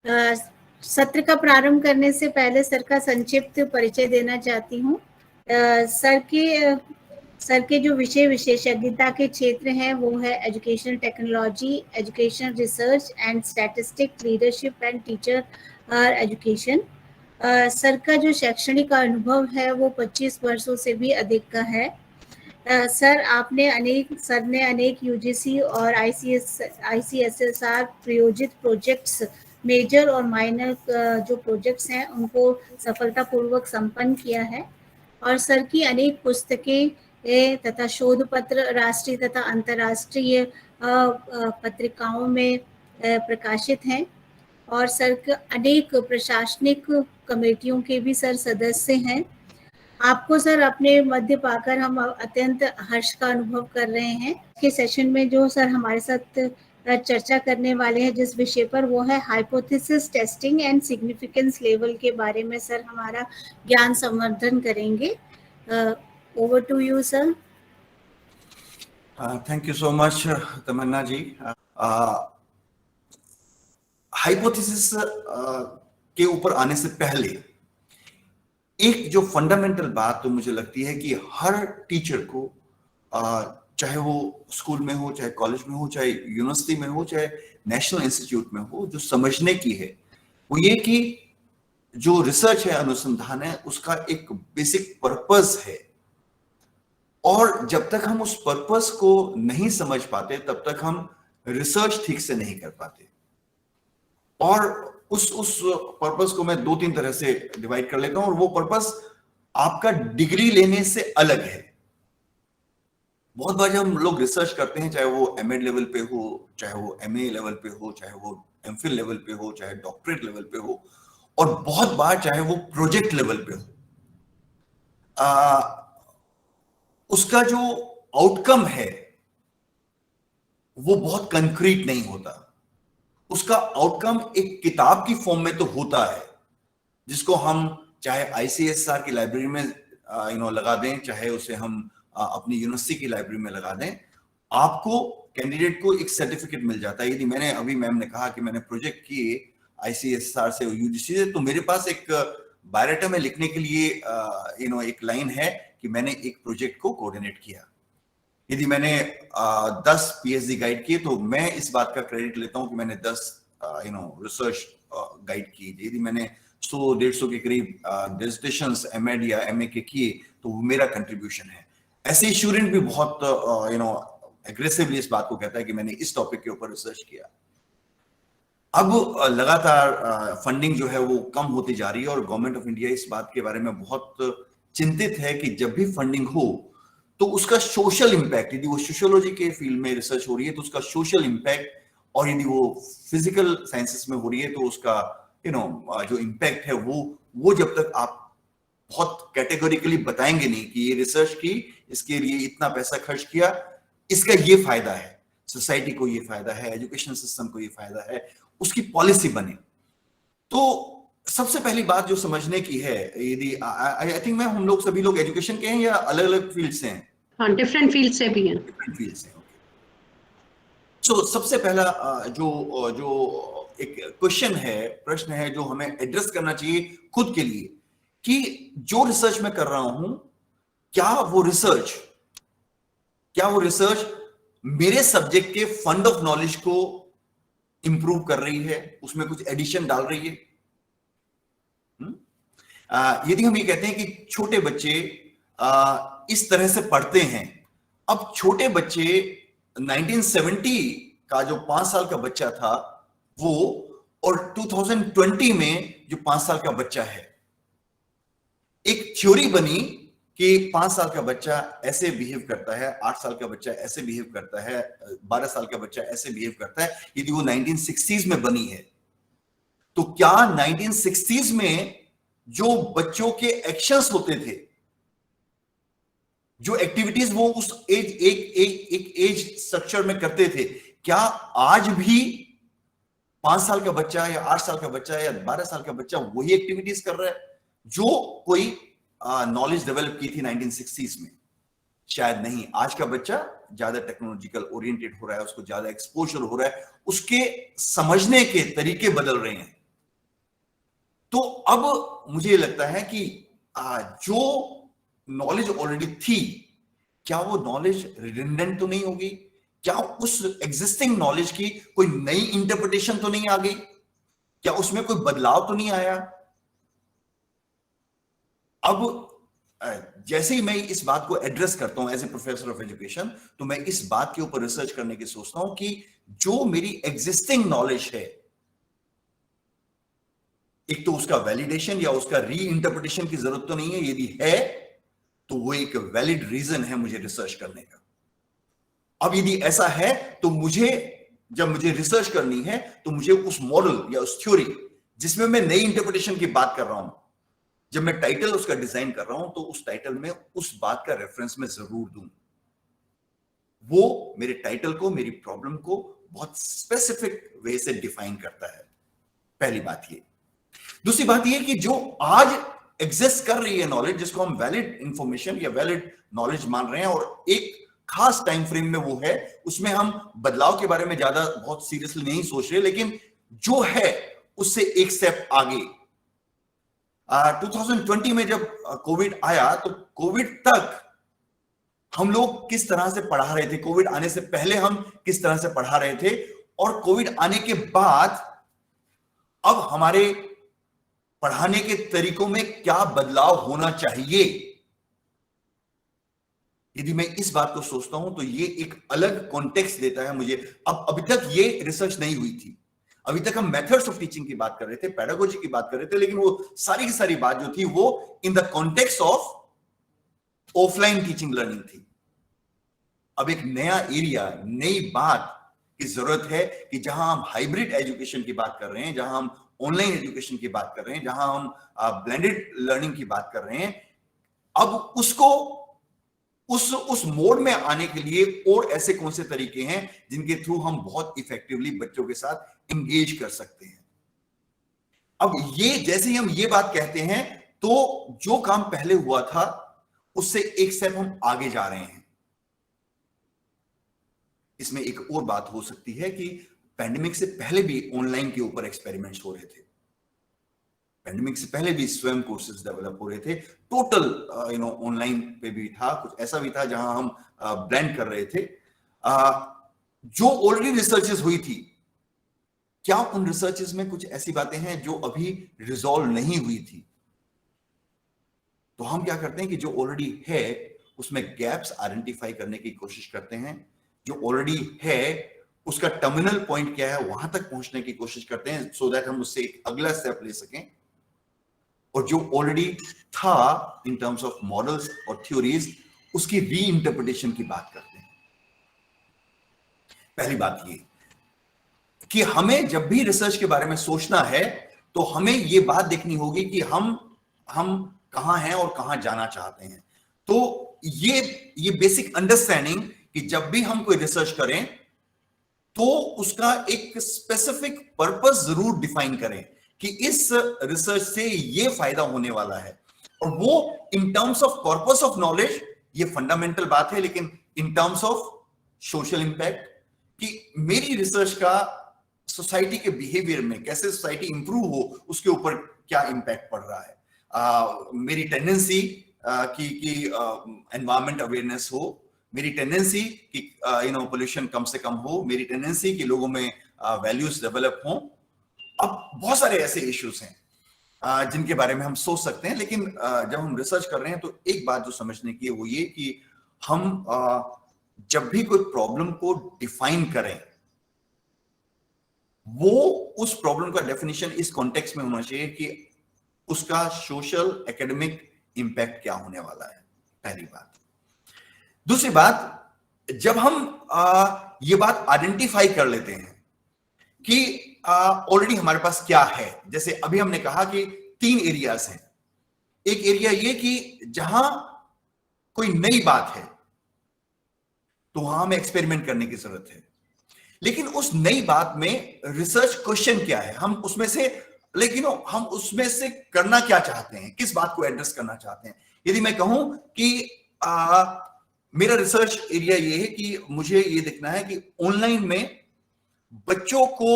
अ, सत्र का प्रारंभ करने से पहले सर का संक्षिप्त परिचय देना चाहती हूँ। सर के जो विषय विशेषज्ञता के क्षेत्र हैं वो है education technology, education research and statistic, leadership and teacher education. Sir का जो शैक्षणिक अनुभव है वो 25 वर्षों से भी अधिक का है। सर ने अनेक यूजीसी और आईसीएसएसआर प्रायोजित प्रोजेक्ट्स, मेजर और माइनर जो प्रोजेक्ट्स हैं उनको सफलतापूर्वक संपन्न किया है। और सर की अनेक पुस्तकें तथा शोध पत्र राष्ट्रीय तथा अंतर्राष्ट्रीय पत्रिकाओं में प्रकाशित हैं। और सर के अनेक प्रशासनिक कमेटियों के भी सर सदस्य हैं। आपको सर अपने मध्य पाकर हम अत्यंत हर्ष का अनुभव कर रहे हैं। के सेशन में जो सर हमारे साथ चर्चा करने वाले हैं जिस विषय पर, वो है hypothesis testing and significance level के बारे में सर हमारा ज्ञान संवर्धन करेंगे। Over to you sir. Thank you so much Tamanna ji. Hypothesis के ऊपर आने से पहले एक जो फंडामेंटल बात तो मुझे लगती है कि हर टीचर को, चाहे वो स्कूल में हो, चाहे कॉलेज में हो, चाहे यूनिवर्सिटी में हो, चाहे नेशनल इंस्टीट्यूट में हो, जो समझने की है वो ये कि जो रिसर्च है, अनुसंधान है, उसका एक बेसिक पर्पस है। और जब तक हम उस पर्पस को नहीं समझ पाते तब तक हम रिसर्च ठीक से नहीं कर पाते। और उस पर्पस को मैं 2-3 तरह से डिवाइड कर लेता हूं। और वो पर्पस आपका डिग्री लेने से अलग है। बहुत बार जब हम लोग रिसर्च करते हैं, चाहे वो एमएड लेवल पे हो, चाहे वो एमए लेवल पे हो, चाहे वो एमफिल लेवल पे हो, चाहे डॉक्टरेट लेवल पे हो, और बहुत बार चाहे वो प्रोजेक्ट लेवल पे हो, उसका जो आउटकम है वो बहुत कंक्रीट नहीं होता। उसका आउटकम एक किताब की फॉर्म में तो होता है, जिसको हम चाहे आईसीएसआर की लाइब्रेरी में लगा दें, चाहे उसे हम अपनी यूनिवर्सिटी की लाइब्रेरी में लगा दें, आपको कैंडिडेट को एक सर्टिफिकेट मिल जाता है। यदि मैंने अभी मैम ने कहा कि मैंने प्रोजेक्ट किए आईसीएसआर से, यूजीसी से, तो मेरे पास एक बायोडाटा में लिखने के लिए एक लाइन है कि मैंने एक प्रोजेक्ट को कोऑर्डिनेट किया। यदि मैंने 10 पीएचडी गाइड किए तो मैं इस बात का क्रेडिट लेता हूं कि मैंने 10 रिसर्च गाइड की। यदि मैंने 100-150 के करीब डिसर्टेशंस एमएड या एमए के किए तो वो मेरा कंट्रीब्यूशन है। ऐसे स्टूडेंट भी बहुत एग्रेसिवली इस बात को कहता है कि मैंने इस टॉपिक के ऊपर रिसर्च किया। अब लगातार फंडिंग जो है वो कम होती जा रही है और गवर्नमेंट ऑफ इंडिया इस बात के बारे में बहुत चिंतित है कि जब भी फंडिंग हो तो उसका सोशल इंपैक्ट, यदि वो सोशियोलॉजी के फील्ड में रिसर्च हो रही है तो उसका सोशल इंपैक्ट, और यदि वो फिजिकल साइंसेस में हो रही है तो उसका जो इंपैक्ट है वो जब तक आप बहुत कैटेगोरिकली बताएंगे नहीं कि ये रिसर्च की, इसके लिए इतना पैसा खर्च किया, इसका ये फायदा है, सोसाइटी को ये फायदा है, एजुकेशन सिस्टम को ये फायदा है, उसकी पॉलिसी बने। तो सबसे पहली बात जो समझने की है, यदि आई थिंक हम लोग सभी लोग एजुकेशन के हैं या अलग अलग फील्ड से हैं? हाँ, डिफरेंट फील्ड से भी हैं। डिफरेंट फील्ड से, ओके। सो सबसे पहला जो एक क्वेश्चन है, प्रश्न है जो हमें एड्रेस करना चाहिए खुद के लिए, कि जो रिसर्च मैं कर रहा हूं, क्या वो रिसर्च मेरे सब्जेक्ट के फंड ऑफ नॉलेज को इंप्रूव कर रही है, उसमें कुछ एडिशन डाल रही है। यदि हम ये कहते हैं कि छोटे बच्चे इस तरह से पढ़ते हैं, अब छोटे बच्चे 1970 का जो 5 साल का बच्चा था वो, और 2020 में जो 5 साल का बच्चा है, एक थ्योरी बनी कि 5 साल का बच्चा ऐसे बिहेव करता है, 8 साल का बच्चा ऐसे बिहेव करता है, 12 साल का बच्चा ऐसे बिहेव करता है। यदि वो 1960s में बनी है तो क्या 1960s में जो बच्चों के एक्शंस होते थे, जो एक्टिविटीज वो उस एक एज स्ट्रक्चर में करते थे, क्या आज भी 5 साल का बच्चा या 8 साल का बच्चा या 12 साल का बच्चा वही एक्टिविटीज कर रहा है जो कोई नॉलेज डेवलप की थी 1960s में? शायद नहीं। आज का बच्चा ज्यादा टेक्नोलॉजिकल ओरिएंटेड हो रहा है, उसको ज्यादा एक्सपोजर हो रहा है, उसके समझने के तरीके बदल रहे हैं। तो अब मुझे लगता है कि जो नॉलेज ऑलरेडी थी, क्या वो नॉलेज रिडंडेंट तो नहीं होगी? क्या उस एग्जिस्टिंग नॉलेज की कोई नई इंटरप्रिटेशन तो नहीं आ गई? क्या उसमें कोई बदलाव तो नहीं आया? अब जैसे ही मैं इस बात को एड्रेस करता हूं as a professor of education, तो मैं इस बात के ऊपर रिसर्च करने की सोचता हूं कि जो मेरी एग्जिस्टिंग नॉलेज है, एक तो उसका वैलिडेशन या उसका री इंटरप्रिटेशन की जरूरत तो नहीं है। यदि है तो वो एक वैलिड रीजन है मुझे रिसर्च करने का। अब यदि ऐसा है तो जब मुझे रिसर्च करनी है तो मुझे उस मॉडल या उस थ्योरी जिसमें मैं नई इंटरप्रिटेशन की बात कर रहा हूं, जब मैं टाइटल उसका डिजाइन कर रहा हूं तो उस टाइटल में उस बात का रेफरेंस मैं जरूर दूं। वो मेरे टाइटल को, मेरी प्रॉब्लम को बहुत स्पेसिफिक वे से डिफाइन करता है। पहली बात ये। दूसरी बात ये कि जो आज एग्जिस्ट कर रही है नॉलेज, जिसको हम वैलिड इंफॉर्मेशन या वैलिड नॉलेज मान रहे हैं और एक खास टाइम फ्रेम में वो है, उसमें हम बदलाव के बारे में ज्यादा बहुत सीरियसली नहीं सोच रहे, लेकिन जो है उससे एक स्टेप आगे। 2020 में जब कोविड आया तो कोविड तक हम लोग किस तरह से पढ़ा रहे थे, कोविड आने से पहले हम किस तरह से पढ़ा रहे थे, और कोविड आने के बाद अब हमारे पढ़ाने के तरीकों में क्या बदलाव होना चाहिए। यदि मैं इस बात को सोचता हूं तो ये एक अलग कॉन्टेक्स्ट देता है मुझे। अब अभी तक ये रिसर्च नहीं हुई थी, अभी तक हम मेथड्स ऑफ टीचिंग की बात कर रहे थे, पेडागोजी की बात कर रहे थे, लेकिन वो सारी की सारी बात जो थी वो in the context of offline teaching learning थी। अब एक नया एरिया, नई बात की जरूरत है कि जहां हम हाइब्रिड एजुकेशन की बात कर रहे हैं, जहां हम ऑनलाइन एजुकेशन की बात कर रहे हैं, जहां हम ब्लेंडेड लर्निंग की बात कर रहे हैं, अब उसको उस मोड में आने के लिए और ऐसे कौन से तरीके हैं जिनके थ्रू हम बहुत इफेक्टिवली बच्चों के साथ एंगेज कर सकते हैं। अब ये जैसे ही हम ये बात कहते हैं तो जो काम पहले हुआ था उससे एक स्टेप हम आगे जा रहे हैं। इसमें एक और बात हो सकती है कि पैंडेमिक से पहले भी ऑनलाइन के ऊपर एक्सपेरिमेंट्स हो रहे थे, पैंडेमिक से पहले भी स्वयं कोर्सेज डेवलप हो रहे थे, टोटल ऑनलाइन पे भी था, कुछ ऐसा भी था जहां हम ब्लेंड कर रहे थे। जो ऑलरेडी रिसर्चेस हुई थी, क्या उन रिसर्चेस में कुछ ऐसी बातें हैं जो अभी रिजॉल्व नहीं हुई थी? तो हम क्या करते हैं कि जो ऑलरेडी है उसमें गैप्स आइडेंटिफाई करने की कोशिश करते हैं, जो ऑलरेडी है उसका टर्मिनल पॉइंट क्या है वहां तक पहुंचने की कोशिश करते हैं, सो दैट हम उससे एक अगला स्टेप ले सकें। और जो ऑलरेडी था इन टर्म्स ऑफ मॉडल्स और थ्योरीज, उसकी री इंटरप्रिटेशन की बात करते हैं। पहली बात ये कि हमें जब भी रिसर्च के बारे में सोचना है तो हमें यह बात देखनी होगी कि हम कहां हैं और कहां जाना चाहते हैं। तो ये बेसिक अंडरस्टैंडिंग कि जब भी हम कोई रिसर्च करें तो उसका एक स्पेसिफिक पर्पस जरूर डिफाइन करें कि इस रिसर्च से ये फायदा होने वाला है, और वो इन terms of corpus of knowledge ये फंडामेंटल बात है, लेकिन इन टर्म्स ऑफ सोशल इंपैक्ट कि मेरी रिसर्च का सोसाइटी के बिहेवियर में कैसे सोसाइटी इंप्रूव हो, उसके ऊपर क्या इंपैक्ट पड़ रहा है। मेरी टेंडेंसी कि एनवायरमेंट अवेयरनेस हो, मेरी टेंडेंसी कि पोल्यूशन कम से कम हो, मेरी टेंडेंसी कि लोगों में वैल्यूज डेवलप हो। अब बहुत सारे ऐसे इश्यूज हैं जिनके बारे में हम सोच सकते हैं, लेकिन जब हम रिसर्च कर रहे हैं तो एक बात जो समझने की है वो ये कि हम जब भी कोई प्रॉब्लम को डिफाइन करें, वो उस प्रॉब्लम का डेफिनेशन इस कॉन्टेक्स्ट में होना चाहिए कि उसका सोशल एकेडमिक इंपैक्ट क्या होने वाला है, पहली बात। दूसरी बात, जब हम ये बात आइडेंटिफाई कर लेते हैं कि ऑलरेडी हमारे पास क्या है, जैसे अभी हमने कहा कि 3 एरियाज हैं। एक एरिया ये कि जहां कोई नई बात है तो वहां हमें एक्सपेरिमेंट करने की जरूरत है, लेकिन उस नई बात में रिसर्च क्वेश्चन क्या है, हम उसमें से हम उसमें से करना क्या चाहते हैं, किस बात को एड्रेस करना चाहते हैं। यदि मैं कहूं कि मेरा रिसर्च एरिया ये है कि मुझे ये देखना है कि ऑनलाइन में बच्चों को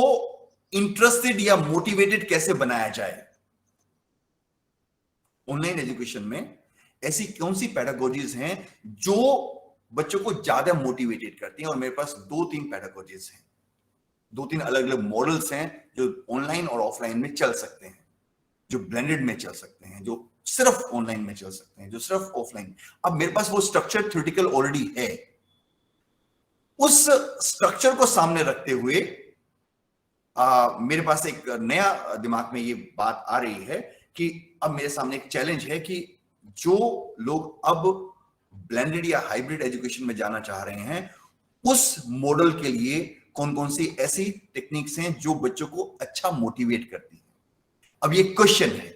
इंटरेस्टेड या मोटिवेटेड कैसे बनाया जाए, ऑनलाइन एजुकेशन में ऐसी कौन सी पैडागोजीज हैं जो बच्चों को ज्यादा मोटिवेटेड करती हैं। और मेरे पास 2-3 पैडागोजीज हैं, 2-3 अलग अलग मॉडल्स हैं जो ऑनलाइन और ऑफलाइन में चल सकते हैं, जो ब्लेंडेड में चल सकते हैं, जो सिर्फ ऑनलाइन में चल सकते हैं, जो सिर्फ ऑफलाइन। अब मेरे पास वो स्ट्रक्चर थ्योरेटिकल ऑलरेडी है। उस स्ट्रक्चर को सामने रखते हुए मेरे पास एक नया दिमाग में ये बात आ रही है कि अब मेरे सामने एक चैलेंज है कि जो लोग अब ब्लेंडेड या हाइब्रिड एजुकेशन में जाना चाह रहे हैं, उस मॉडल के लिए कौन कौन सी ऐसी टेक्निक्स हैं जो बच्चों को अच्छा मोटिवेट करती हैं। अब ये क्वेश्चन है,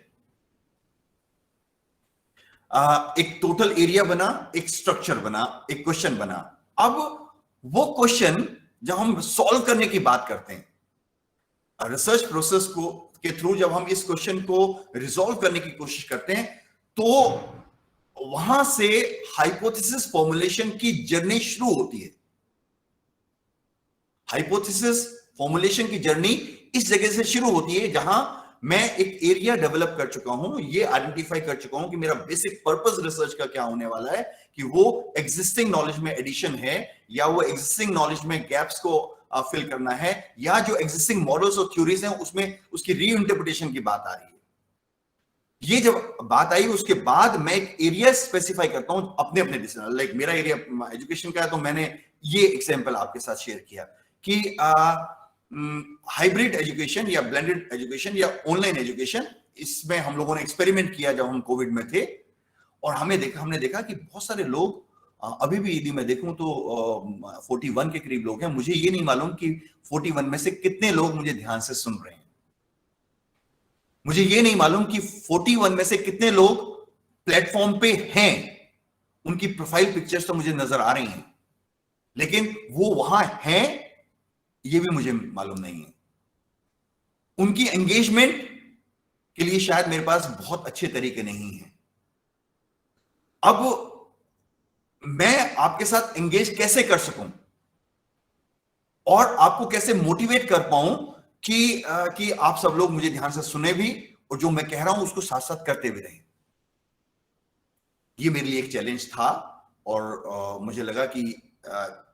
एक टोटल एरिया बना, एक स्ट्रक्चर बना, एक क्वेश्चन बना। अब वो क्वेश्चन जब हम सॉल्व करने की बात करते हैं, रिसर्च प्रोसेस को के थ्रू जब हम इस क्वेश्चन को रिजॉल्व करने की कोशिश करते हैं, तो वहां से हाइपोथेसिस फॉर्मुलेशन की जर्नी शुरू होती है। हाइपोथेसिस फॉर्मुलेशन की जर्नी इस जगह से शुरू होती है जहां मैं एक एरिया डेवलप कर चुका हूं, ये आइडेंटिफाई कर चुका हूं कि मेरा बेसिक पर्पस रिसर्च का क्या होने वाला है, कि वो एग्जिस्टिंग नॉलेज में एडिशन है या वो एग्जिस्टिंग नॉलेज में गैप्स को फिल करना है, या जो एग्जिस्टिंग मॉडल्स और थ्योरीज हैं उसमें उसकी रीइंटरप्रिटेशन की बात आ रही है। ये जब बात आई उसके बाद मैं एक एरिया स्पेसिफाई करता हूं अपने अपने डिसीजन। लाइक मेरा एरिया एजुकेशन का है, तो मैंने ये एग्जांपल आपके साथ शेयर किया कि हाइब्रिड एजुकेशन या ब्लेंडेड एजुकेशन या ऑनलाइन एजुकेशन, इसमें हम लोगों ने एक्सपेरिमेंट किया जब हम कोविड में थे। और हमने देखा कि बहुत सारे लोग, अभी भी यदि मैं देखूं तो 41 के करीब लोग हैं। मुझे ये नहीं मालूम कि 41 में से कितने लोग मुझे ध्यान से सुन रहे हैं। मुझे ये नहीं मालूम कि 41 में से कितने लोग प्लेटफॉर्म पे हैं। उनकी प्रोफाइल पिक्चर्स तो मुझे नजर आ रही हैं, लेकिन वो वहां हैं ये भी मुझे मालूम नहीं है। उनकी एंगेजमेंट के लिए शायद मेरे पास बहुत अच्छे तरीके नहीं हैं। अब मैं आपके साथ एंगेज कैसे कर सकूं और आपको कैसे मोटिवेट कर पाऊं कि आप सब लोग मुझे ध्यान से सुने भी और जो मैं कह रहा हूं उसको साथ साथ करते भी रहें। ये मेरे लिए एक चैलेंज था और मुझे लगा कि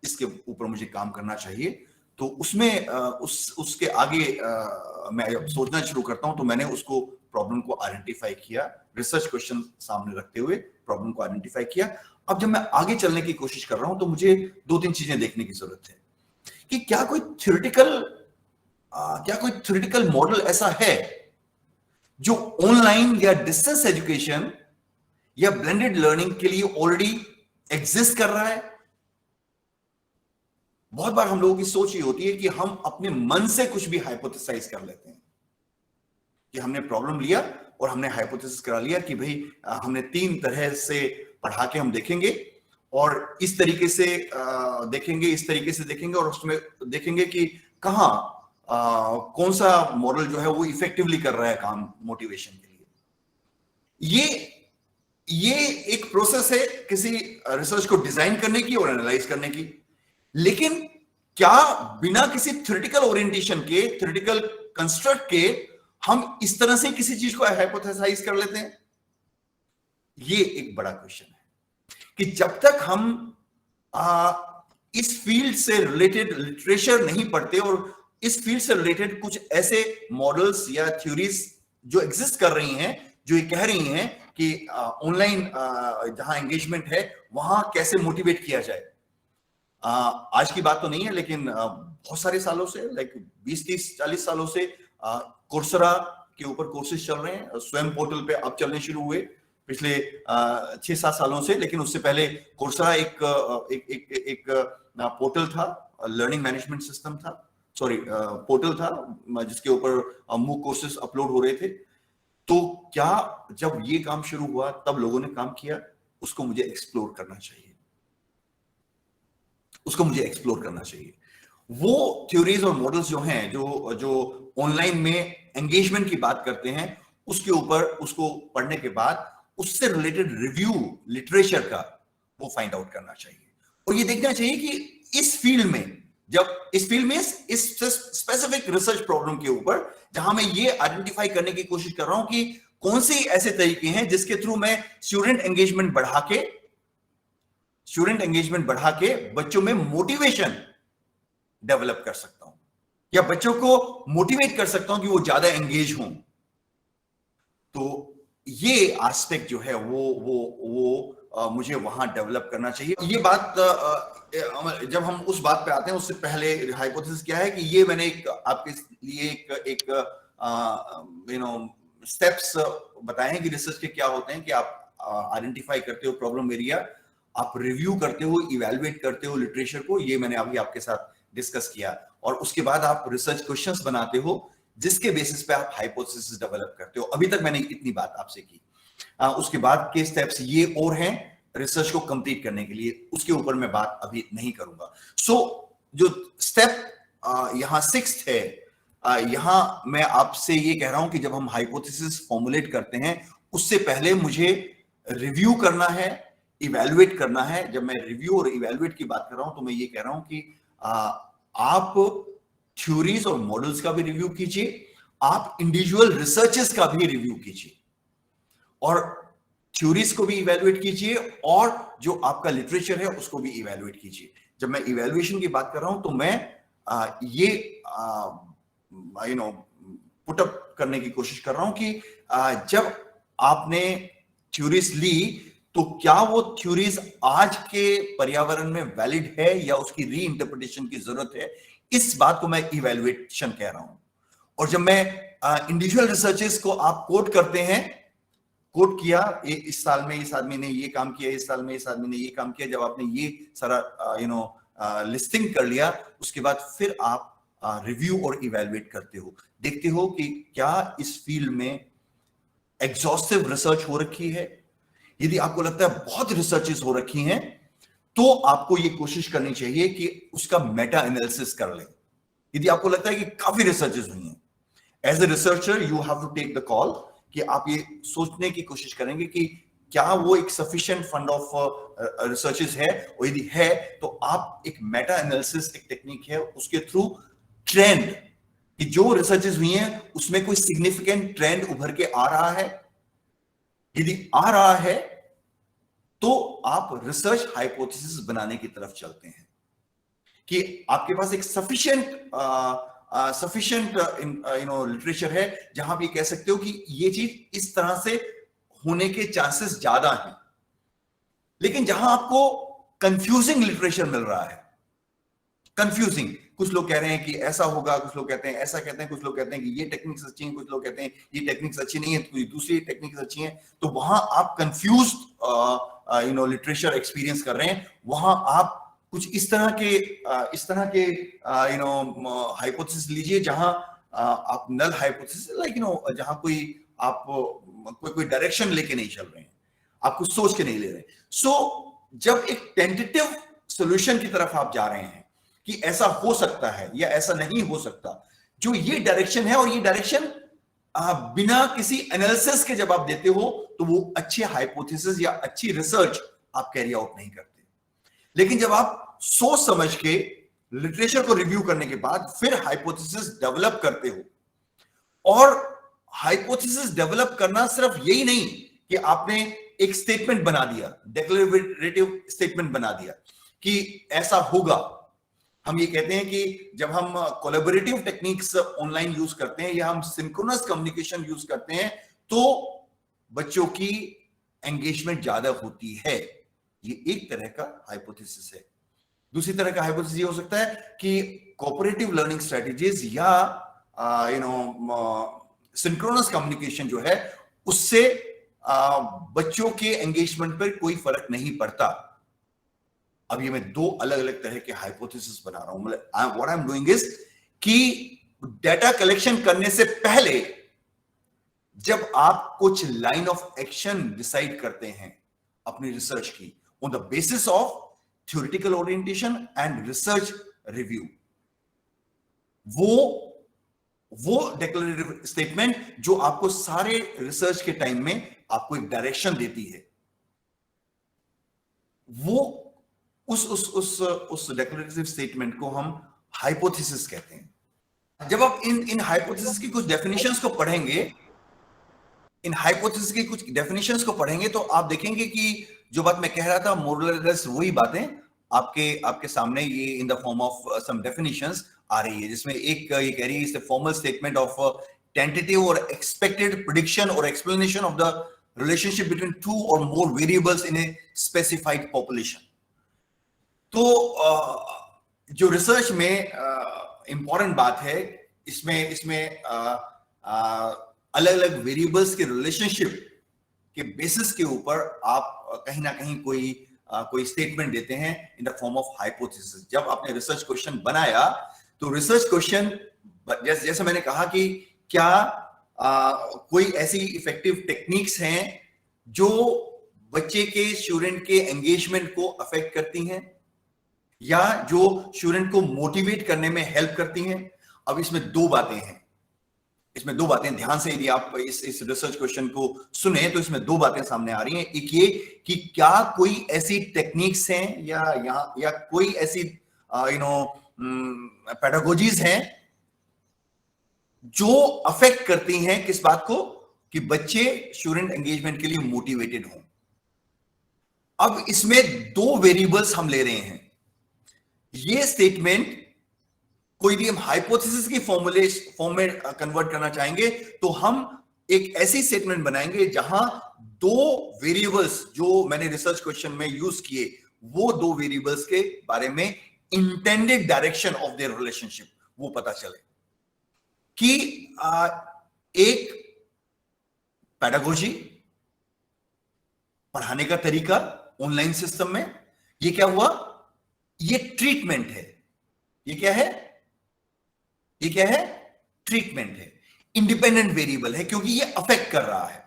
इसके ऊपर मुझे काम करना चाहिए। तो उसमें उसके आगे मैं जब सोचना शुरू करता हूं तो मैंने उसको प्रॉब्लम को आइडेंटिफाई किया, रिसर्च क्वेश्चन सामने रखते हुए प्रॉब्लम को आइडेंटिफाई किया। अब जब मैं आगे चलने की कोशिश कर रहा हूं तो मुझे 2-3 चीजें देखने की जरूरत है कि क्या कोई थ्योरेटिकल मॉडल ऐसा है जो ऑनलाइन या डिस्टेंस एजुकेशन या ब्लेंडेड लर्निंग के लिए ऑलरेडी एग्जिस्ट कर रहा है। बहुत बार हम लोगों की सोच ये होती है कि हम अपने मन से कुछ भी हाइपोथेसाइज कर लेते हैं कि हमने प्रॉब्लम लिया और हमने हाइपोथेसिस करा लिया कि भाई हमने 3 तरह से पढ़ा के हम देखेंगे और इस तरीके से देखेंगे, इस तरीके से देखेंगे और उसमें देखेंगे कि कहां कौन सा मॉडल जो है वो इफेक्टिवली कर रहा है काम मोटिवेशन के लिए। ये एक प्रोसेस है किसी रिसर्च को डिजाइन करने की और एनालाइज करने की। लेकिन क्या बिना किसी थ्योरेटिकल ओरिएंटेशन के, थ्योरेटिकल कंस्ट्रक्ट के हम इस तरह से किसी चीज को हाइपोथेसाइज कर लेते हैं? ये एक बड़ा क्वेश्चन है कि जब तक हम इस फील्ड से रिलेटेड लिटरेचर नहीं पढ़ते और इस फील्ड से रिलेटेड कुछ ऐसे मॉडल्स या थ्योरीज जो एग्जिस्ट कर रही हैं, जो ये कह रही हैं कि ऑनलाइन जहां एंगेजमेंट है वहां कैसे मोटिवेट किया जाए। आज की बात तो नहीं है, लेकिन बहुत सारे सालों से, लाइक 20-30-40 सालों से कोर्सेरा के ऊपर कोर्सेज चल रहे हैं। स्वयं पोर्टल पे अब चलने शुरू हुए पिछले 6-7 सालों से, लेकिन उससे पहले कोर्सेरा एक पोर्टल था, लर्निंग मैनेजमेंट सिस्टम था, पोर्टल था जिसके ऊपर मूक कोर्सेज अपलोड हो रहे थे। तो क्या जब ये काम शुरू हुआ तब लोगों ने काम किया, उसको मुझे एक्सप्लोर करना चाहिए, वो थ्योरीज और मॉडल्स जो हैं जो ऑनलाइन में एंगेजमेंट की बात करते हैं, उसके ऊपर उसको पढ़ने के बाद उससे रिलेटेड रिव्यू लिटरेचर का वो फाइंड आउट करना चाहिए और ये देखना चाहिए कि इस फील्ड में इस स्पेसिफिक रिसर्च प्रॉब्लम के ऊपर जहां मैं ये आइडेंटिफाई करने की कोशिश कर रहा हूं कि कौन से ऐसे तरीके हैं जिसके थ्रू मैं स्टूडेंट एंगेजमेंट बढ़ा के बच्चों में मोटिवेशन डेवलप कर सकता हूं, या बच्चों को मोटिवेट कर सकता हूं कि वो ज्यादा एंगेज हों। तो ये एस्पेक्ट जो है वो मुझे वहां डेवलप करना चाहिए। ये बात जब हम उस बात पे आते हैं, उससे पहले हाइपोथेसिस क्या है कि ये मैंने आपके लिए एक स्टेप्स बताए हैं कि रिसर्च के क्या होते हैं, कि आप आइडेंटिफाई करते हो प्रॉब्लम एरिया, आप रिव्यू करते हो, इवैल्यूएट करते हो लिटरेचर को, ये मैंने अभी आपके साथ डिस्कस किया, और उसके बाद आप रिसर्च क्वेश्चंस बनाते हो जिसके बेसिस पे आप हाइपोथेसिस डेवलप करते हो। अभी तक मैंने इतनी बात आपसे की। उसके बाद के स्टेप्स ये और हैं रिसर्च को कंप्लीट करने के लिए, उसके ऊपर मैं बात अभी नहीं करूंगा। सो जो स्टेप यहां 6th है, यहां मैं आपसे ये कह रहा हूं कि जब हम हाइपोथेसिस फॉर्मुलेट करते हैं, उससे पहले मुझे रिव्यू करना है, इवैल्यूएट करना है। जब मैं रिव्यू और इवैल्यूएट की बात कर रहा हूं, तो मैं ये कह रहा हूं कि आप थ्योरीज और मॉडल्स का भी रिव्यू कीजिए, आप इंडिविजुअल रिसर्चेस का भी रिव्यू कीजिए, और थ्योरीज को भी इवैल्यूएट कीजिए, और जो आपका लिटरेचर है उसको भी इवैल्यूएट कीजिए। जब मैं इवैल्यूएशन की बात कर रहा हूं, तो मैं ये पुट अप करने की कोशिश कर रहा हूं कि जब आपने थ्योरीज ली, तो क्या वो थ्योरीज आज के पर्यावरण में वैलिड है या उसकी री इंटरप्रिटेशन की जरूरत है, इस बात को मैं इवैल्यूएशन कह रहा हूं। और जब मैं इंडिविजुअल रिसर्चेस को आप कोट करते हैं, कोट किया, इस साल में इस आदमी ने ये काम किया, इस साल में इस आदमी ने ये काम किया, जब आपने ये सारा लिस्टिंग कर लिया, उसके बाद फिर आप रिव्यू और इवैल्यूएट करते हो, देखते हो कि क्या इस फील्ड में एग्जॉस्टिव रिसर्च हो रखी है। यदि आपको लगता है बहुत रिसर्चेस हो रखी हैं, तो आपको ये कोशिश करनी चाहिए कि उसका मेटा एनालिसिस कर लें। यदि आपको लगता है कि काफी रिसर्चेस हुई हैं, as a researcher you have to take the call कि आप ये सोचने की कोशिश करेंगे कि क्या वो एक सफिशिएंट फंड ऑफ रिसर्चेस है, और यदि है तो आप एक मेटा एनालिसिस, एक टेक्निक है, उसके थ्रू ट्रेंड कि जो रिसर्चेस हुई हैं उसमें कोई सिग्निफिकेंट ट्रेंड उभर के आ रहा है। यदि आ रहा है तो आप रिसर्च हाइपोथेसिस बनाने की तरफ चलते हैं, कि आपके पास एक सफिशिएंट लिटरेचर है जहां आप ये कह सकते हो कि ये चीज इस तरह से होने के चांसेस ज्यादा हैं। लेकिन जहां आपको कंफ्यूजिंग लिटरेचर मिल रहा है, कंफ्यूजिंग, कुछ लोग कह रहे हैं कि ऐसा होगा, कुछ लोग कहते हैं ऐसा, कहते हैं कुछ लोग कहते हैं कि ये टेक्निक्स अच्छी हैं, कुछ लोग कहते हैं ये टेक्निक्स अच्छी नहीं है, कोई दूसरी टेक्निक्स अच्छी हैं, तो वहां आप कंफ्यूज्ड लिटरेचर एक्सपीरियंस कर रहे हैं। वहां आप कुछ इस तरह के हाइपोथेसिस लीजिए जहां आप नल हाइपोथेसिस, लाइक जहां कोई आप कोई डायरेक्शन लेके नहीं चल रहे हैं, आप कुछ सोच के नहीं ले रहे। सो जब एक टेंटेटिव सॉल्यूशन की तरफ आप जा रहे हैं कि ऐसा हो सकता है या ऐसा नहीं हो सकता, जो ये डायरेक्शन है, और ये डायरेक्शन बिना किसी एनालिसिस के जब आप देते हो, तो वो अच्छे हाइपोथेसिस या अच्छी रिसर्च आप कैरी आउट नहीं करते। लेकिन जब आप सोच समझ के लिटरेचर को रिव्यू करने के बाद फिर हाइपोथेसिस डेवलप करते हो, और हाइपोथेसिस डेवलप करना सिर्फ यही नहीं कि आपने एक स्टेटमेंट बना दिया, डिक्लेरेटिव स्टेटमेंट बना दिया कि ऐसा होगा। हम ये कहते हैं कि जब हम कोलैबोरेटिव टेक्निक्स ऑनलाइन यूज करते हैं या हम सिंक्रोनस कम्युनिकेशन यूज करते हैं, तो बच्चों की एंगेजमेंट ज्यादा होती है। ये एक तरह का हाइपोथेसिस है। दूसरी तरह का हाइपोथेसिस ये हो सकता है कि कोऑपरेटिव लर्निंग स्ट्रेटजीज या सिंक्रोनस कम्युनिकेशन जो है, उससे बच्चों के एंगेजमेंट पर कोई फर्क नहीं पड़ता। अब ये मैं दो अलग अलग तरह के हाइपोथेसिस बना रहा हूं। मतलब what I am doing is कि डेटा कलेक्शन करने से पहले जब आप कुछ लाइन ऑफ एक्शन डिसाइड करते हैं अपनी रिसर्च की, on the basis of theoretical orientation and research review, वो डिक्लेरेटिव स्टेटमेंट जो आपको सारे रिसर्च के टाइम में आपको एक डायरेक्शन देती है, वो उस डिक्लेरेटिव स्टेटमेंट को हम हाइपोथेसिस कहते हैं। जब आप इन हाइपोथेसिस की कुछ डेफिनेशंस को पढ़ेंगे, इन हाइपोथेसिस की कुछ डेफिनेशंस को पढ़ेंगे तो आप देखेंगे कि जो बात मैं कह रहा था मोरलेस वही बातें आपके आपके सामने ये in the form of some definitions आ रही है, जिसमें एक ये कह रही है is the formal statement of tentative और एक्सपेक्टेड प्रेडिक्शन और explanation of the relationship between two और more variables in a specified population. तो जो रिसर्च में इंपॉर्टेंट बात है, इसमें इसमें अलग अलग वेरिएबल्स के रिलेशनशिप के बेसिस के ऊपर आप कहीं ना कहीं कोई स्टेटमेंट देते हैं इन द फॉर्म ऑफ हाइपोथेसिस। जब आपने रिसर्च क्वेश्चन बनाया तो रिसर्च क्वेश्चन जैसे मैंने कहा कि क्या कोई ऐसी इफेक्टिव टेक्निक्स हैं जो बच्चे के स्टूडेंट के एंगेजमेंट को अफेक्ट करती हैं या जो स्टूडेंट को मोटिवेट करने में हेल्प करती हैं। अब इसमें दो बातें हैं, इसमें दो बातें ध्यान से यदि आप इस रिसर्च क्वेश्चन को सुने तो इसमें दो बातें सामने आ रही हैं। एक ये कि क्या कोई ऐसी टेक्निक्स हैं या कोई ऐसी पेडागोजीज हैं जो अफेक्ट करती हैं किस बात को, कि बच्चे स्टूडेंट एंगेजमेंट के लिए मोटिवेटेड हों। अब इसमें दो वेरिएबल्स हम ले रहे हैं। ये स्टेटमेंट को यदि हम हाइपोथेसिस की फॉर्म में कन्वर्ट करना चाहेंगे तो हम एक ऐसी स्टेटमेंट बनाएंगे जहां दो वेरिएबल्स जो मैंने रिसर्च क्वेश्चन में यूज किए वो दो वेरिएबल्स के बारे में intended direction of their relationship वो पता चले कि एक पेडागोजी पढ़ाने का तरीका ऑनलाइन सिस्टम में, ये क्या हुआ, ये ट्रीटमेंट है। ये क्या है, ये क्या है, ट्रीटमेंट है। इंडिपेंडेंट वेरिएबल है क्योंकि ये अफेक्ट कर रहा है,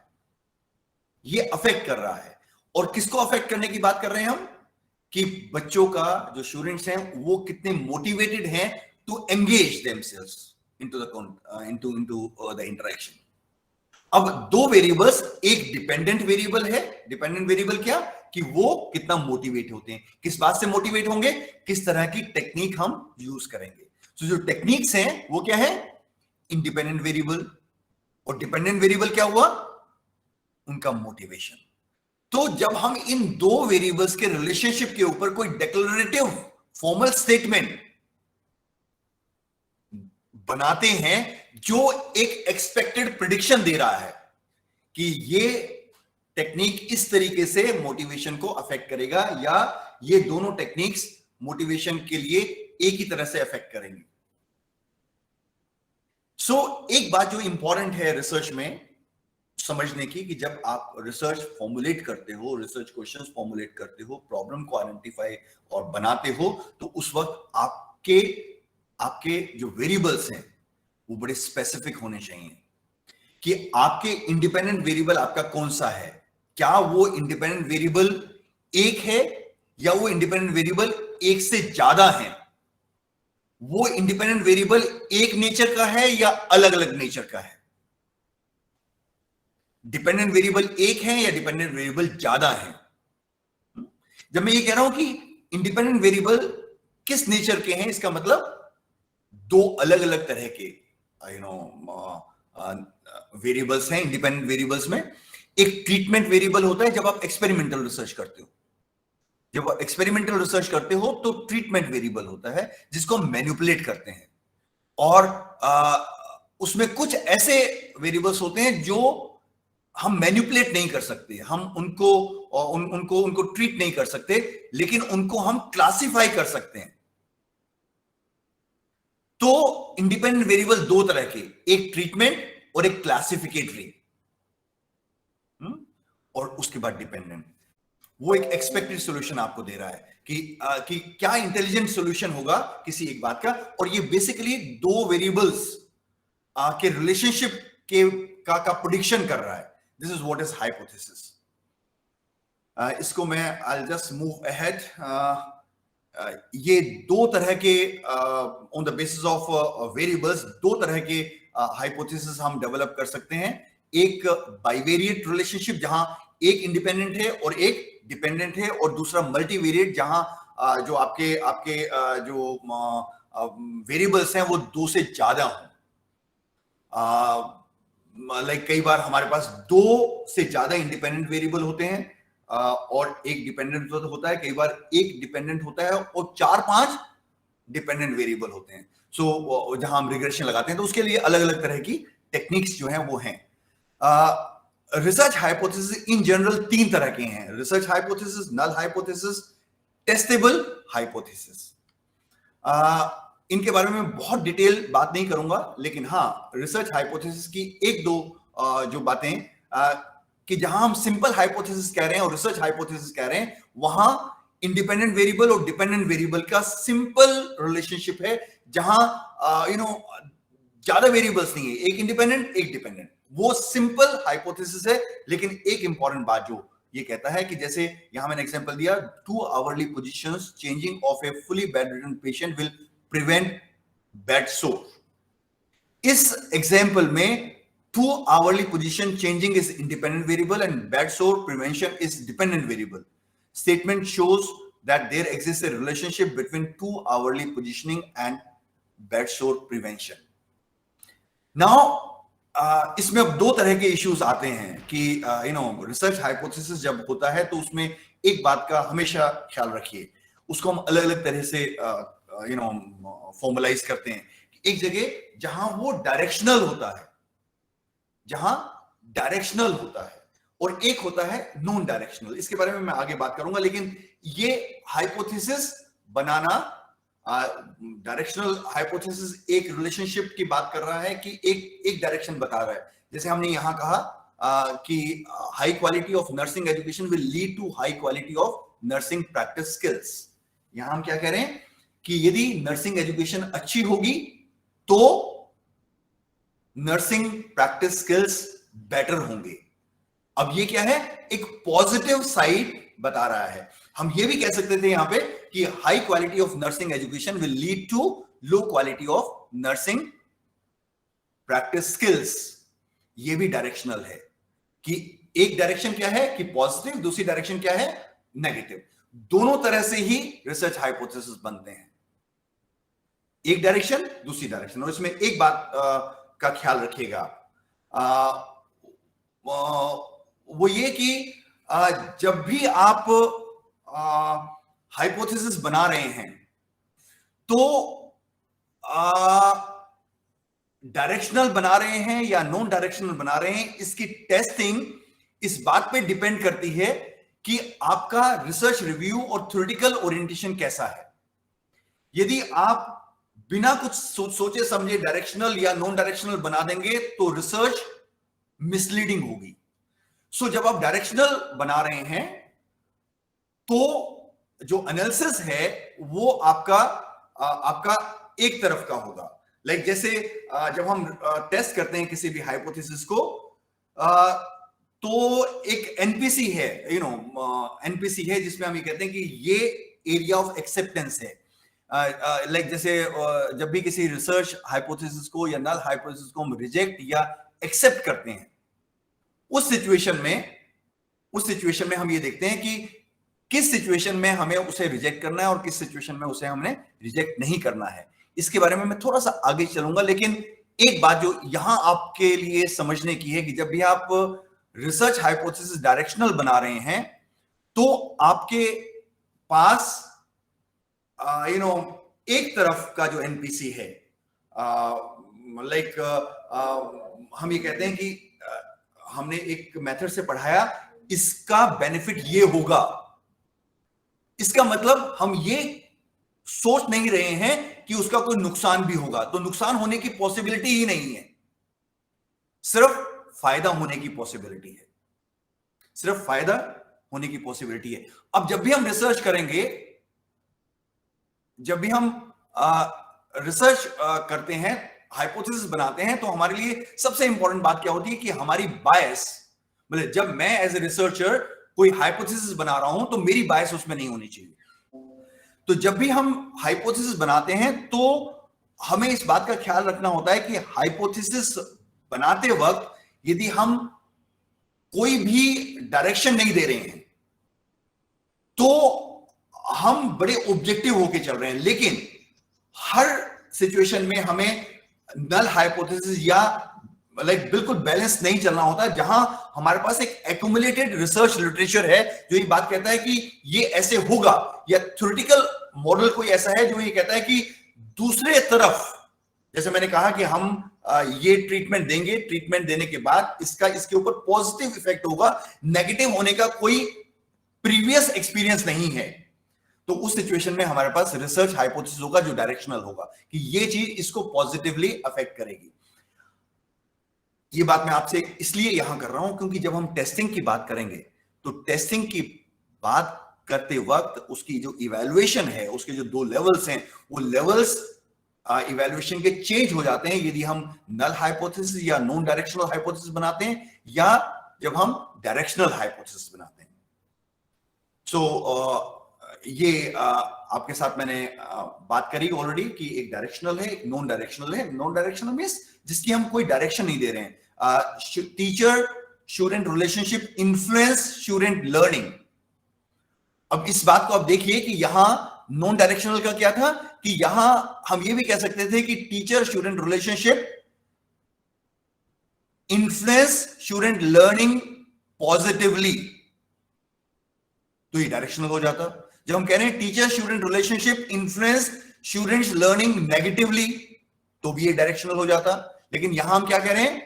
ये अफेक्ट कर रहा है। और किसको अफेक्ट करने की बात कर रहे हैं हम, कि बच्चों का जो स्टूडेंट्स हैं वो कितने मोटिवेटेड हैं to engage themselves into the interaction. अब दो वेरिएबल्स, एक डिपेंडेंट वेरिएबल है। डिपेंडेंट वेरिएबल क्या, कि वो कितना मोटिवेट होते हैं, किस बात से मोटिवेट होंगे, किस तरह की टेक्निक हम यूज करेंगे। तो जो टेक्निक्स हैं वो क्या है, इंडिपेंडेंट वेरिएबल। और डिपेंडेंट वेरिएबल क्या हुआ, उनका मोटिवेशन। तो जब हम इन दो वेरिएबल्स के रिलेशनशिप के ऊपर कोई डिक्लेरेटिव फॉर्मल स्टेटमेंट बनाते हैं जो एक एक्सपेक्टेड प्रेडिक्शन दे रहा है कि ये टेक्निक इस तरीके से मोटिवेशन को अफेक्ट करेगा या ये दोनों टेक्निक्स मोटिवेशन के लिए एक ही तरह से अफेक्ट करेंगे। एक बात जो इंपॉर्टेंट है रिसर्च में समझने की, कि जब आप रिसर्च फॉर्मुलेट करते हो, रिसर्च क्वेश्चंस फॉर्मुलेट करते हो, प्रॉब्लम को आइडेंटिफाई और बनाते हो, तो उस वक्त आपके जो वेरिएबल्स हैं वो बड़े स्पेसिफिक होने चाहिए कि आपके इंडिपेंडेंट वेरिएबल आपका कौन सा है। क्या वो इंडिपेंडेंट वेरिएबल एक है या वो इंडिपेंडेंट वेरिएबल एक से ज्यादा है। वो इंडिपेंडेंट वेरिएबल एक नेचर का है या अलग अलग नेचर का है। डिपेंडेंट वेरिएबल एक है या डिपेंडेंट वेरिएबल ज्यादा है। जब मैं ये कह रहा हूं कि इंडिपेंडेंट वेरिएबल किस नेचर के हैं, इसका मतलब दो अलग अलग तरह के वेरिएबल्स हैं इंडिपेंडेंट वेरिएबल्स में। एक ट्रीटमेंट वेरिएबल होता है जब आप एक्सपेरिमेंटल रिसर्च करते हो। जब आप एक्सपेरिमेंटल रिसर्च करते हो तो ट्रीटमेंट वेरिएबल होता है जिसको हम मैनिपुलेट करते हैं। और उसमें कुछ ऐसे वेरिएबल्स होते हैं जो हम मैनिपुलेट नहीं कर सकते, हम उनको ट्रीट नहीं कर सकते, लेकिन उनको हम क्लासिफाई कर सकते हैं। तो इंडिपेंडेंट वेरिएबल दो तरह के, एक ट्रीटमेंट और एक क्लासिफिकेटरी, और उसके बाद डिपेंडेंट। वो एक एक्सपेक्टेड सॉल्यूशन आपको दे रहा है कि क्या इंटेलिजेंट सॉल्यूशन होगा किसी एक बात का। और ये बेसिकली दो वेरिएबल्स के रिलेशनशिप का प्रेडिक्शन कर रहा है। This is what is hypothesis. इसको मैं आई जस्ट मूव अहेड। ये दो तरह के on the basis of variables दो तरह के हाइपोथेसिस हम डेवलप कर सकते हैं। एक बाइवेरिएट रिलेशनशिप जहां एक इंडिपेंडेंट है और एक डिपेंडेंट है, और दूसरा मल्टीवेरिएट जहां जो आपके जो वेरिएबल्स हैं वो दो से ज्यादा हों। लाइक कई बार हमारे पास 2 से ज्यादा इंडिपेंडेंट वेरिएबल होते हैं और एक डिपेंडेंट होता है, कई बार एक डिपेंडेंट होता है और 4-5 डिपेंडेंट वेरिएबल होते हैं। सो जहां हम रिग्रेशन लगाते हैं तो उसके लिए अलग अलग तरह की टेक्निक्स जो हैं वो हैं। रिसर्च हाइपोथेसिस इन जनरल 3 तरह के हैं, research hypothesis, null hypothesis, testable hypothesis. इनके बारे में बहुत डिटेल बात नहीं करूंगा, लेकिन हाँ, रिसर्च हाइपोथेसिस की 1-2 जो बातें कि जहां हम सिंपल हाइपोथेसिस कह रहे हैं और रिसर्च हाइपोथेसिस कह रहे हैं, वहां इंडिपेंडेंट वेरिएबल और डिपेंडेंट वेरिएबल का सिंपल रिलेशनशिप है, जहां ज्यादा वेरिएबल्स नहीं है, एक इंडिपेंडेंट एक डिपेंडेंट, वो सिंपल हाइपोथेसिस है। लेकिन एक इंपॉर्टेंट बात जो ये कहता है कि जैसे यहां मैंने एग्जांपल दिया, 2 hourly positions changing of a fully bedridden patient will prevent bed sore। इस एग्जांपल में 2 hourly position changing is independent variable and bed sore prevention is dependent variable। Statement shows that there exists a relationship between 2 hourly positioning and bed sore prevention। Now इसमें अब 2 तरह के issues आते हैं कि research hypothesis जब होता है तो उसमें एक बात का हमेशा ख्याल रखिए, उसको हम अलग अलग तरह से फॉर्मलाइज करते हैं। एक जगह जहां वो डायरेक्शनल होता है, और एक होता है नॉन डायरेक्शनल। इसके बारे में मैं आगे बात करूंगा, लेकिन ये हाइपोथेसिस बनाना, डायरेक्शनल हाइपोथेसिस एक रिलेशनशिप की बात कर रहा है कि एक डायरेक्शन बता रहा है। जैसे हमने यहां कहा कि high quality of nursing education will lead to high quality of nursing practice skills. यहां हम क्या कह रहे हैं कि यदि नर्सिंग एजुकेशन अच्छी होगी तो नर्सिंग प्रैक्टिस स्किल्स बेटर होंगे। अब ये क्या है, एक पॉजिटिव साइड बता रहा है। हम ये भी कह सकते थे यहां पे कि high quality of nursing education will lead to low quality of nursing practice skills. ये भी डायरेक्शनल है कि एक डायरेक्शन क्या है कि पॉजिटिव, दूसरी डायरेक्शन क्या है, नेगेटिव। दोनों तरह से ही रिसर्च हाइपोथेसिस बनते हैं, एक डायरेक्शन दूसरी डायरेक्शन। और इसमें एक बात का ख्याल रखिएगा, वो ये कि जब भी आप हाइपोथेसिस बना रहे हैं तो डायरेक्शनल बना रहे हैं या नॉन डायरेक्शनल बना रहे हैं, इसकी टेस्टिंग इस बात पे डिपेंड करती है कि आपका रिसर्च रिव्यू और थ्योरेटिकल ओरिएंटेशन कैसा है। यदि आप बिना कुछ सोचे समझे डायरेक्शनल या नॉन डायरेक्शनल बना देंगे तो रिसर्च मिसलीडिंग होगी। सो जब आप डायरेक्शनल बना रहे हैं तो जो एनालिसिस है वो आपका एक तरफ का होगा। लाइक जैसे जब हम टेस्ट करते हैं किसी भी हाइपोथेसिस को, तो एक एनपीसी है, एनपीसी है जिसमें हम ये कहते हैं कि ये एरिया ऑफ एक्सेप्टेंस है। लाइक जैसे जब भी किसी रिसर्च हाइपोथेसिस को या नल हाइपोथेसिस को हम रिजेक्ट या एक्सेप्ट करते हैं, उस सिचुएशन में हम ये देखते हैं कि किस सिचुएशन में हमें उसे रिजेक्ट करना है और किस सिचुएशन में उसे हमने रिजेक्ट नहीं करना है। इसके बारे में मैं थोड़ा सा आगे चलूंगा, लेकिन एक बात जो यहां आपके लिए समझने की है कि जब भी आप रिसर्च हाइपोथेसिस डायरेक्शनल बना रहे हैं तो आपके पास एक तरफ का जो एनपीसी है, लाइक हम ये कहते हैं कि हमने एक मेथड से पढ़ाया, इसका बेनिफिट ये होगा। इसका मतलब हम ये सोच नहीं रहे हैं कि उसका कोई नुकसान भी होगा, तो नुकसान होने की पॉसिबिलिटी ही नहीं है, सिर्फ फायदा होने की पॉसिबिलिटी है, सिर्फ फायदा होने की पॉसिबिलिटी है। अब जब भी हम रिसर्च करेंगे, जब भी हम रिसर्च करते हैं, हाइपोथेसिस बनाते हैं, तो हमारे लिए सबसे इंपॉर्टेंट बात क्या होती है कि हमारी बायस, मतलब जब मैं एज ए रिसर्चर कोई हाइपोथेसिस बना रहा हूं तो मेरी बायस उसमें नहीं होनी चाहिए। तो जब भी हम हाइपोथेसिस बनाते हैं तो हमें इस बात का ख्याल रखना होता है कि हाइपोथेसिस बनाते वक्त यदि हम कोई भी डायरेक्शन नहीं दे रहे हैं तो हम बड़े ऑब्जेक्टिव होके चल रहे हैं, लेकिन हर सिचुएशन में हमें नल हाइपोथेसिस या लाइक बिल्कुल बैलेंस नहीं चलना होता, जहां हमारे पास एक एक्यूमुलेटेड रिसर्च लिटरेचर है जो ये बात कहता है कि ये ऐसे होगा, या थ्योरेटिकल मॉडल कोई ऐसा है जो ये कहता है कि दूसरे तरफ, जैसे मैंने कहा कि हम ये ट्रीटमेंट देंगे, ट्रीटमेंट देने के बाद इसके ऊपर पॉजिटिव इफेक्ट होगा, नेगेटिव होने का कोई प्रीवियस एक्सपीरियंस नहीं है, तो उस सिचुएशन में हमारे पास रिसर्च हाइपोथेसिस होगा जो डायरेक्शनल होगा कि ये चीज इसको पॉजिटिवली अफेक्ट करेगी। ये बात मैं आपसे इसलिए यहां कर रहा हूं क्योंकि जब हम टेस्टिंग की बात करेंगे तो टेस्टिंग की बात करते वक्त उसकी जो इवैल्यूएशन है, उसके जो 2 लेवल्स हैं, वो लेवल्स इवैल्यूएशन के चेंज हो जाते हैं यदि हम नल हाइपोथेसिस या नॉन डायरेक्शनल हाइपोथेसिस बनाते हैं या जब हम डायरेक्शनल हाइपोथेसिस बनाते हैं। सो ये आपके साथ मैंने बात करी ऑलरेडी कि एक डायरेक्शनल है, एक नॉन डायरेक्शनल है। नॉन डायरेक्शनल मींस जिसकी हम कोई डायरेक्शन नहीं दे रहे हैं। Teacher student relationship influence student learning. अब इस बात को आप देखिए कि यहां नॉन डायरेक्शनल का क्या था कि यहां हम ये भी कह सकते थे कि teacher student relationship influence student learning positively, तो ये डायरेक्शनल हो जाता। जब हम कह रहे हैं teacher student relationship influence students learning negatively, तो भी ये डायरेक्शनल हो जाता। लेकिन यहां हम क्या कह रहे हैं,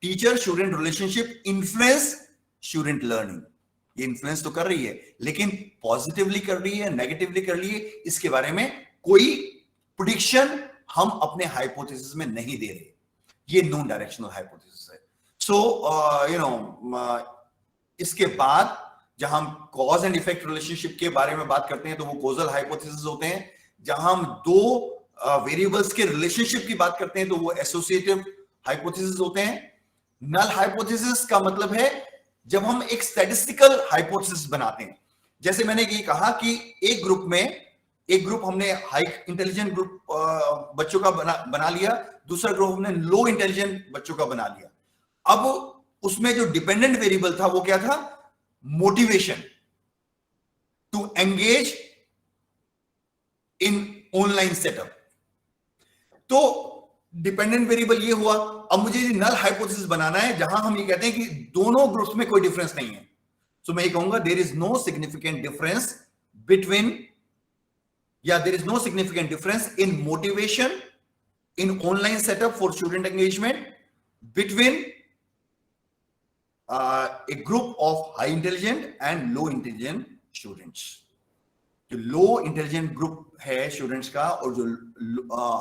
teacher student relationship influence student learning. ये इन्फ्लुएंस तो कर रही है लेकिन पॉजिटिवली कर रही है, नेगेटिवली कर रही है, इसके बारे में कोई प्रेडिक्शन हम अपने हाइपोथेसिस में नहीं दे रहे। ये नॉन डायरेक्शनल हाइपोथेसिस है। सो इसके बाद जब हम कॉज एंड इफेक्ट रिलेशनशिप के बारे में बात करते हैं तो वो कॉजल हाइपोथेसिस होते हैं। जहां हम 2 वेरिएबल्स के रिलेशनशिप की बात करते हैं तो वो एसोसिएटिव हाइपोथेसिस होते हैं। नल हाइपोथेसिस का मतलब है जब हम एक स्टैटिस्टिकल हाइपोथेसिस बनाते हैं। जैसे मैंने ये कहा कि एक ग्रुप हमने हाई इंटेलिजेंट ग्रुप बच्चों का बना लिया, दूसरा ग्रुप हमने लो इंटेलिजेंट बच्चों का बना लिया। अब उसमें जो डिपेंडेंट वेरिएबल था वो क्या था, motivation to engage in online setup. तो डिपेंडेंट वेरिएबल ये हुआ। अब मुझे नल हाइपोथेसिस बनाना है जहां हम ये कहते हैं कि दोनों ग्रुप्स में कोई डिफरेंस नहीं है। सो मैं ये कहूंगा there is no significant difference between, या there is no significant difference in motivation in online setup for student engagement between a group of high intelligent and low intelligent students। जो लो intelligent group है students का और जो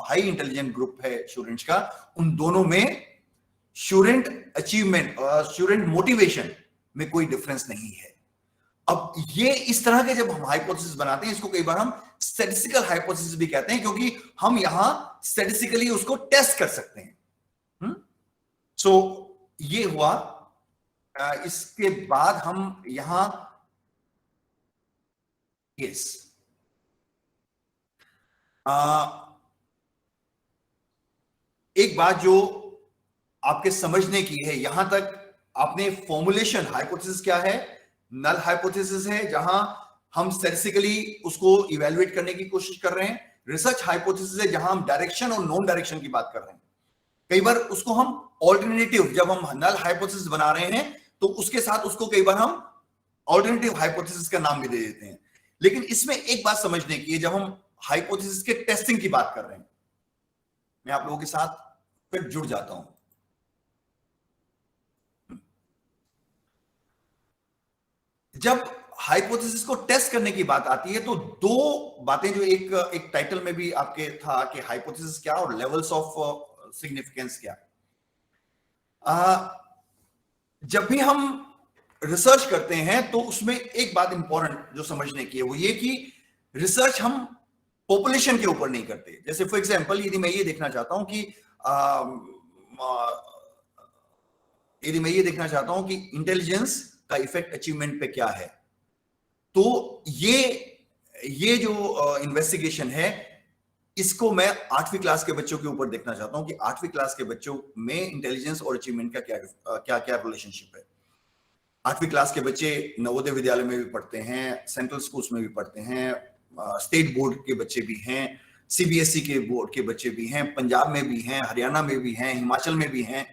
high intelligent group है students का, उन दोनों में स्टूडेंट अचीवमेंट और स्टूडेंट मोटिवेशन में कोई डिफरेंस नहीं है। अब ये इस तरह के जब हम हाइपोथेसिस बनाते हैं, इसको कई बार हम स्टैटिस्टिकल हाइपोथेसिस भी कहते हैं क्योंकि हम यहां स्टैटिस्टिकली उसको टेस्ट कर सकते हैं। सो ये हुआ। इसके बाद हम यहां यस एक बात जो आपके समझने की है, यहां तक आपने फॉर्मुलेशन हाइपोथेसिस क्या है, नल हाइपोथेसिस है जहां हम स्टैटिस्टिकली उसको इवैल्यूएट करने की कोशिश कर रहे हैं। रिसर्च हाइपोथेसिस है जहां हम डायरेक्शन और नॉन डायरेक्शन की बात कर रहे हैं। कई बार उसको हम ऑल्टरनेटिव, जब हम नल हाइपोथेसिस बना रहे हैं तो उसके साथ उसको कई बार हम ऑल्टरनेटिव हाइपोथेसिस का नाम भी दे देते हैं। लेकिन इसमें एक बात समझने की है, जब हम हाइपोथेसिस के टेस्टिंग की बात कर रहे हैं, मैं आप लोगों के साथ फिर जुड़ जाता हूं। जब हाइपोथेसिस को टेस्ट करने की बात आती है तो 2 बातें जो एक टाइटल में भी आपके था कि हाइपोथेसिस क्या और लेवल्स ऑफ सिग्निफिकेंस क्या। जब भी हम रिसर्च करते हैं तो उसमें एक बात इंपॉर्टेंट जो समझने की है वो ये कि रिसर्च हम पॉपुलेशन के ऊपर नहीं करते। जैसे फॉर एग्जांपल यदि मैं ये देखना चाहता हूं कि इंटेलिजेंस का इफेक्ट अचीवमेंट पे क्या है, तो ये जो इन्वेस्टिगेशन है इसको मैं 8वीं क्लास के बच्चों के ऊपर देखना चाहता हूं कि 8वीं क्लास के बच्चों में इंटेलिजेंस और अचीवमेंट का क्या रिलेशनशिप है। 8वीं क्लास के बच्चे नवोदय विद्यालय में भी पढ़ते हैं, सेंट्रल स्कूल्स में भी पढ़ते हैं, स्टेट बोर्ड के बच्चे भी हैं, सीबीएसई के बोर्ड के बच्चे भी हैं, पंजाब में भी हैं, हरियाणा में भी हैं, हिमाचल में भी हैं।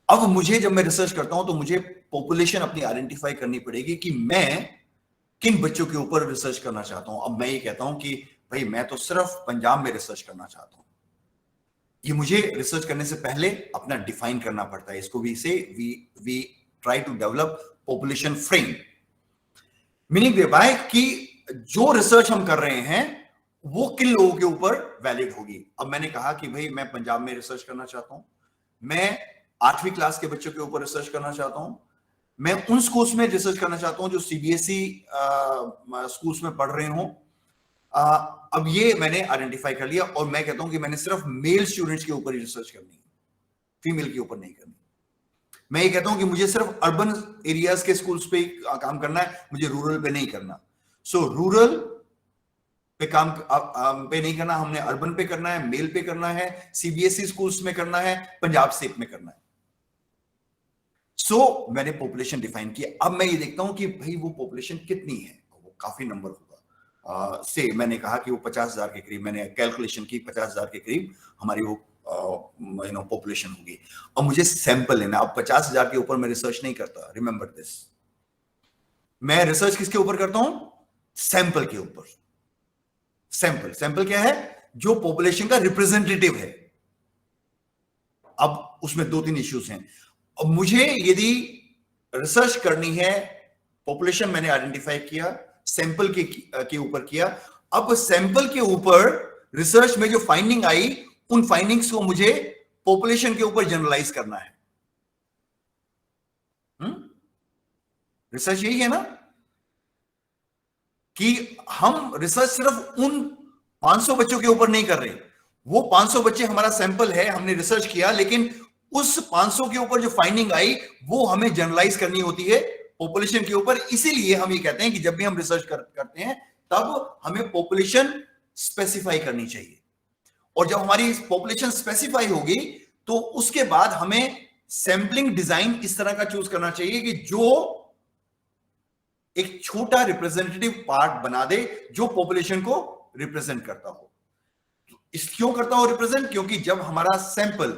अब मुझे जब मैं रिसर्च करता हूं तो मुझे पॉपुलेशन अपनी आइडेंटिफाई करनी पड़ेगी कि मैं किन बच्चों के ऊपर रिसर्च करना चाहता हूं। अब मैं ये कहता हूं कि भाई मैं तो सिर्फ पंजाब में रिसर्च करना चाहता हूं, ये मुझे रिसर्च करने से पहले अपना डिफाइन करना पड़ता है। इसको we try to develop population frame, meaning there कि जो रिसर्च हम कर रहे हैं वो किन लोगों के ऊपर वैलिड होगी। अब मैंने कहा कि भाई मैं पंजाब में रिसर्च करना चाहता हूं, मैं 8वीं क्लास के बच्चों के ऊपर रिसर्च करना चाहता हूं, मैं उन स्कूल्स में रिसर्च करना चाहता हूं जो सीबीएसई स्कूल्स में पढ़ रहे हों। अब ये मैंने आइडेंटिफाई कर लिया और मैं कहता हूं कि मैंने सिर्फ मेल स्टूडेंट्स के ऊपर ही रिसर्च करनी है, फीमेल के ऊपर नहीं करनी। मैं ये कहता हूं कि मुझे सिर्फ अर्बन एरियाज के स्कूल्स पे काम करना है, मुझे रूरल पे नहीं करना। सो रूरल पे काम पे नहीं करना, हमने अर्बन पे करना है, मेल पे करना है, सीबीएसई स्कूल्स में करना है, पंजाब स्टेट में करना है। सो मैंने पॉपुलेशन डिफाइन किया। अब मैं ये देखता हूं कि भाई वो पॉपुलेशन कितनी है, वो काफी नंबर होगा। से मैंने कहा कि वो 50,000 के करीब, मैंने कैलकुलेशन की 50,000 के करीब हमारी वो पॉपुलेशन होगी। अब मुझे सैंपल लेना। अब 50,000 के ऊपर मैं रिसर्च नहीं करता, रिमेंबर दिस। मैं रिसर्च किसके ऊपर करता हूं? सैंपल के ऊपर। सैंपल क्या है? जो पॉपुलेशन का रिप्रेजेंटेटिव है। अब उसमें 2-3 इश्यूज हैं। अब मुझे यदि रिसर्च करनी है, पॉपुलेशन मैंने आइडेंटिफाई किया, सैंपल के ऊपर किया। अब सैंपल के ऊपर रिसर्च में जो फाइंडिंग आई, उन फाइंडिंग्स को मुझे पॉपुलेशन के ऊपर जनरलाइज करना है। रिसर्च यही है ना कि हम रिसर्च सिर्फ उन 500 बच्चों के ऊपर नहीं कर रहे। वो 500 बच्चे हमारा सैंपल है, हमने रिसर्च किया, लेकिन उस 500 के ऊपर जो फाइंडिंग आई वो हमें जनरलाइज करनी होती है पॉपुलेशन के ऊपर। इसीलिए हम ये कहते हैं कि जब भी हम रिसर्च करते हैं तब हमें पॉपुलेशन स्पेसिफाई करनी चाहिए। और जब हमारी पॉपुलेशन स्पेसिफाई होगी तो उसके बाद हमें सैंपलिंग डिजाइन इस तरह का चूज करना चाहिए कि जो एक छोटा रिप्रेजेंटेटिव पार्ट बना दे जो पॉपुलेशन को रिप्रेजेंट करता हो। इस क्यों करता हो रिप्रेजेंट? क्योंकि जब हमारा सैंपल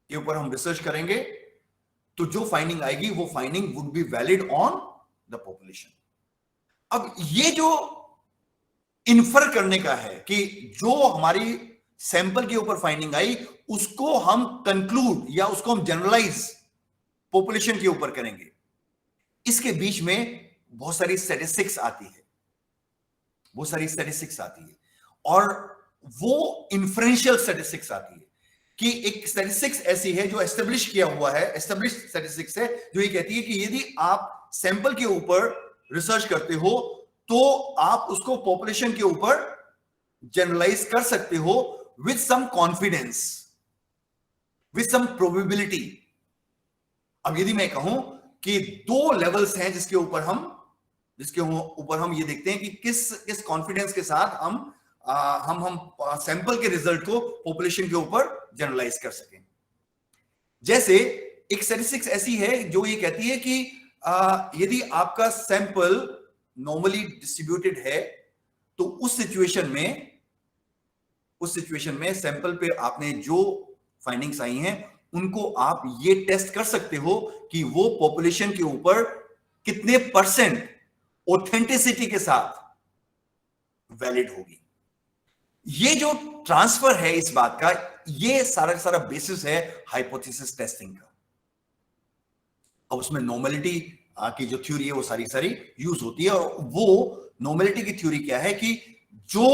के ऊपर हम रिसर्च करेंगे तो जो फाइंडिंग आएगी वो finding would be valid on the population. अब ये जो इन्फर करने का है कि जो हमारी सैंपल के ऊपर फाइंडिंग आई उसको हम कंक्लूड या उसको हम जनरलाइज पॉपुलेशन के ऊपर करेंगे, इसके बीच में बहुत सारी स्टैटिस्टिक्स आती है, और वो इन्फ्रेंशियल स्टैटिस्टिक्स आती है कि एक स्टैटिस्टिक्स ऐसी है जो एस्टेब्लिश किया हुआ है, एस्टेब्लिश स्टैटिस्टिक्स है जो ये कहती है कि यदि आप सैंपल के ऊपर रिसर्च करते हो तो आप उसको पॉपुलेशन के ऊपर जनरलाइज कर सकते हो with some confidence, with some probability. अब यदि मैं कहूं कि 2 लेवल्स हैं जिसके ऊपर हम ये देखते हैं कि किस कॉन्फिडेंस के साथ हम सैंपल के रिजल्ट को पॉपुलेशन के ऊपर जनरलाइज कर सकें। जैसे एक स्टैटिस्टिक्स ऐसी है जो ये कहती है कि यदि आपका सैंपल नॉर्मली डिस्ट्रीब्यूटेड है तो उस सिचुएशन में सैंपल पे आपने जो फाइंडिंग्स आई हैं उनको आप ये टेस्ट कर सकते हो कि वो पॉपुलेशन के ऊपर कितने % ऑथेंटिसिटी के साथ वैलिड होगी। ये जो ट्रांसफर है इस बात का, ये सारा बेसिस है हाइपोथेसिस टेस्टिंग का। अब उसमें नॉर्मलिटी की जो थ्योरी है वो सारी यूज होती है। और वो नॉर्मलिटी की थ्योरी क्या है कि जो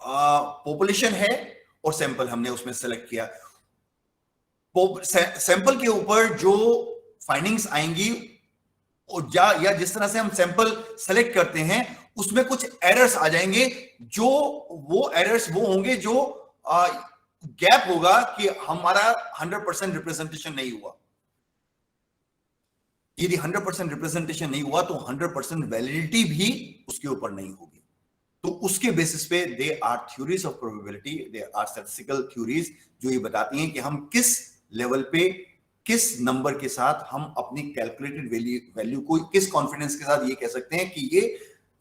पॉपुलेशन है और सैंपल हमने उसमें सेलेक्ट किया, सैंपल के ऊपर जो फाइंडिंग्स आएंगी और या जिस तरह से हम सैंपल सेलेक्ट करते हैं उसमें कुछ एरर्स आ जाएंगे, जो वो एरर्स वो होंगे जो गैप होगा कि हमारा 100% रिप्रेजेंटेशन नहीं हुआ। यदि 100% रिप्रेजेंटेशन नहीं हुआ तो 100% वैलिडिटी भी उसके ऊपर नहीं होगी। तो उसके बेसिस पे they are theories of probability, they are statistical theories जो ये बताती हैं कि हम किस लेवल पे किस नंबर के साथ हम अपनी कैलकुलेटेड वैल्यू को किस कॉन्फिडेंस के साथ ये कह सकते हैं कि ये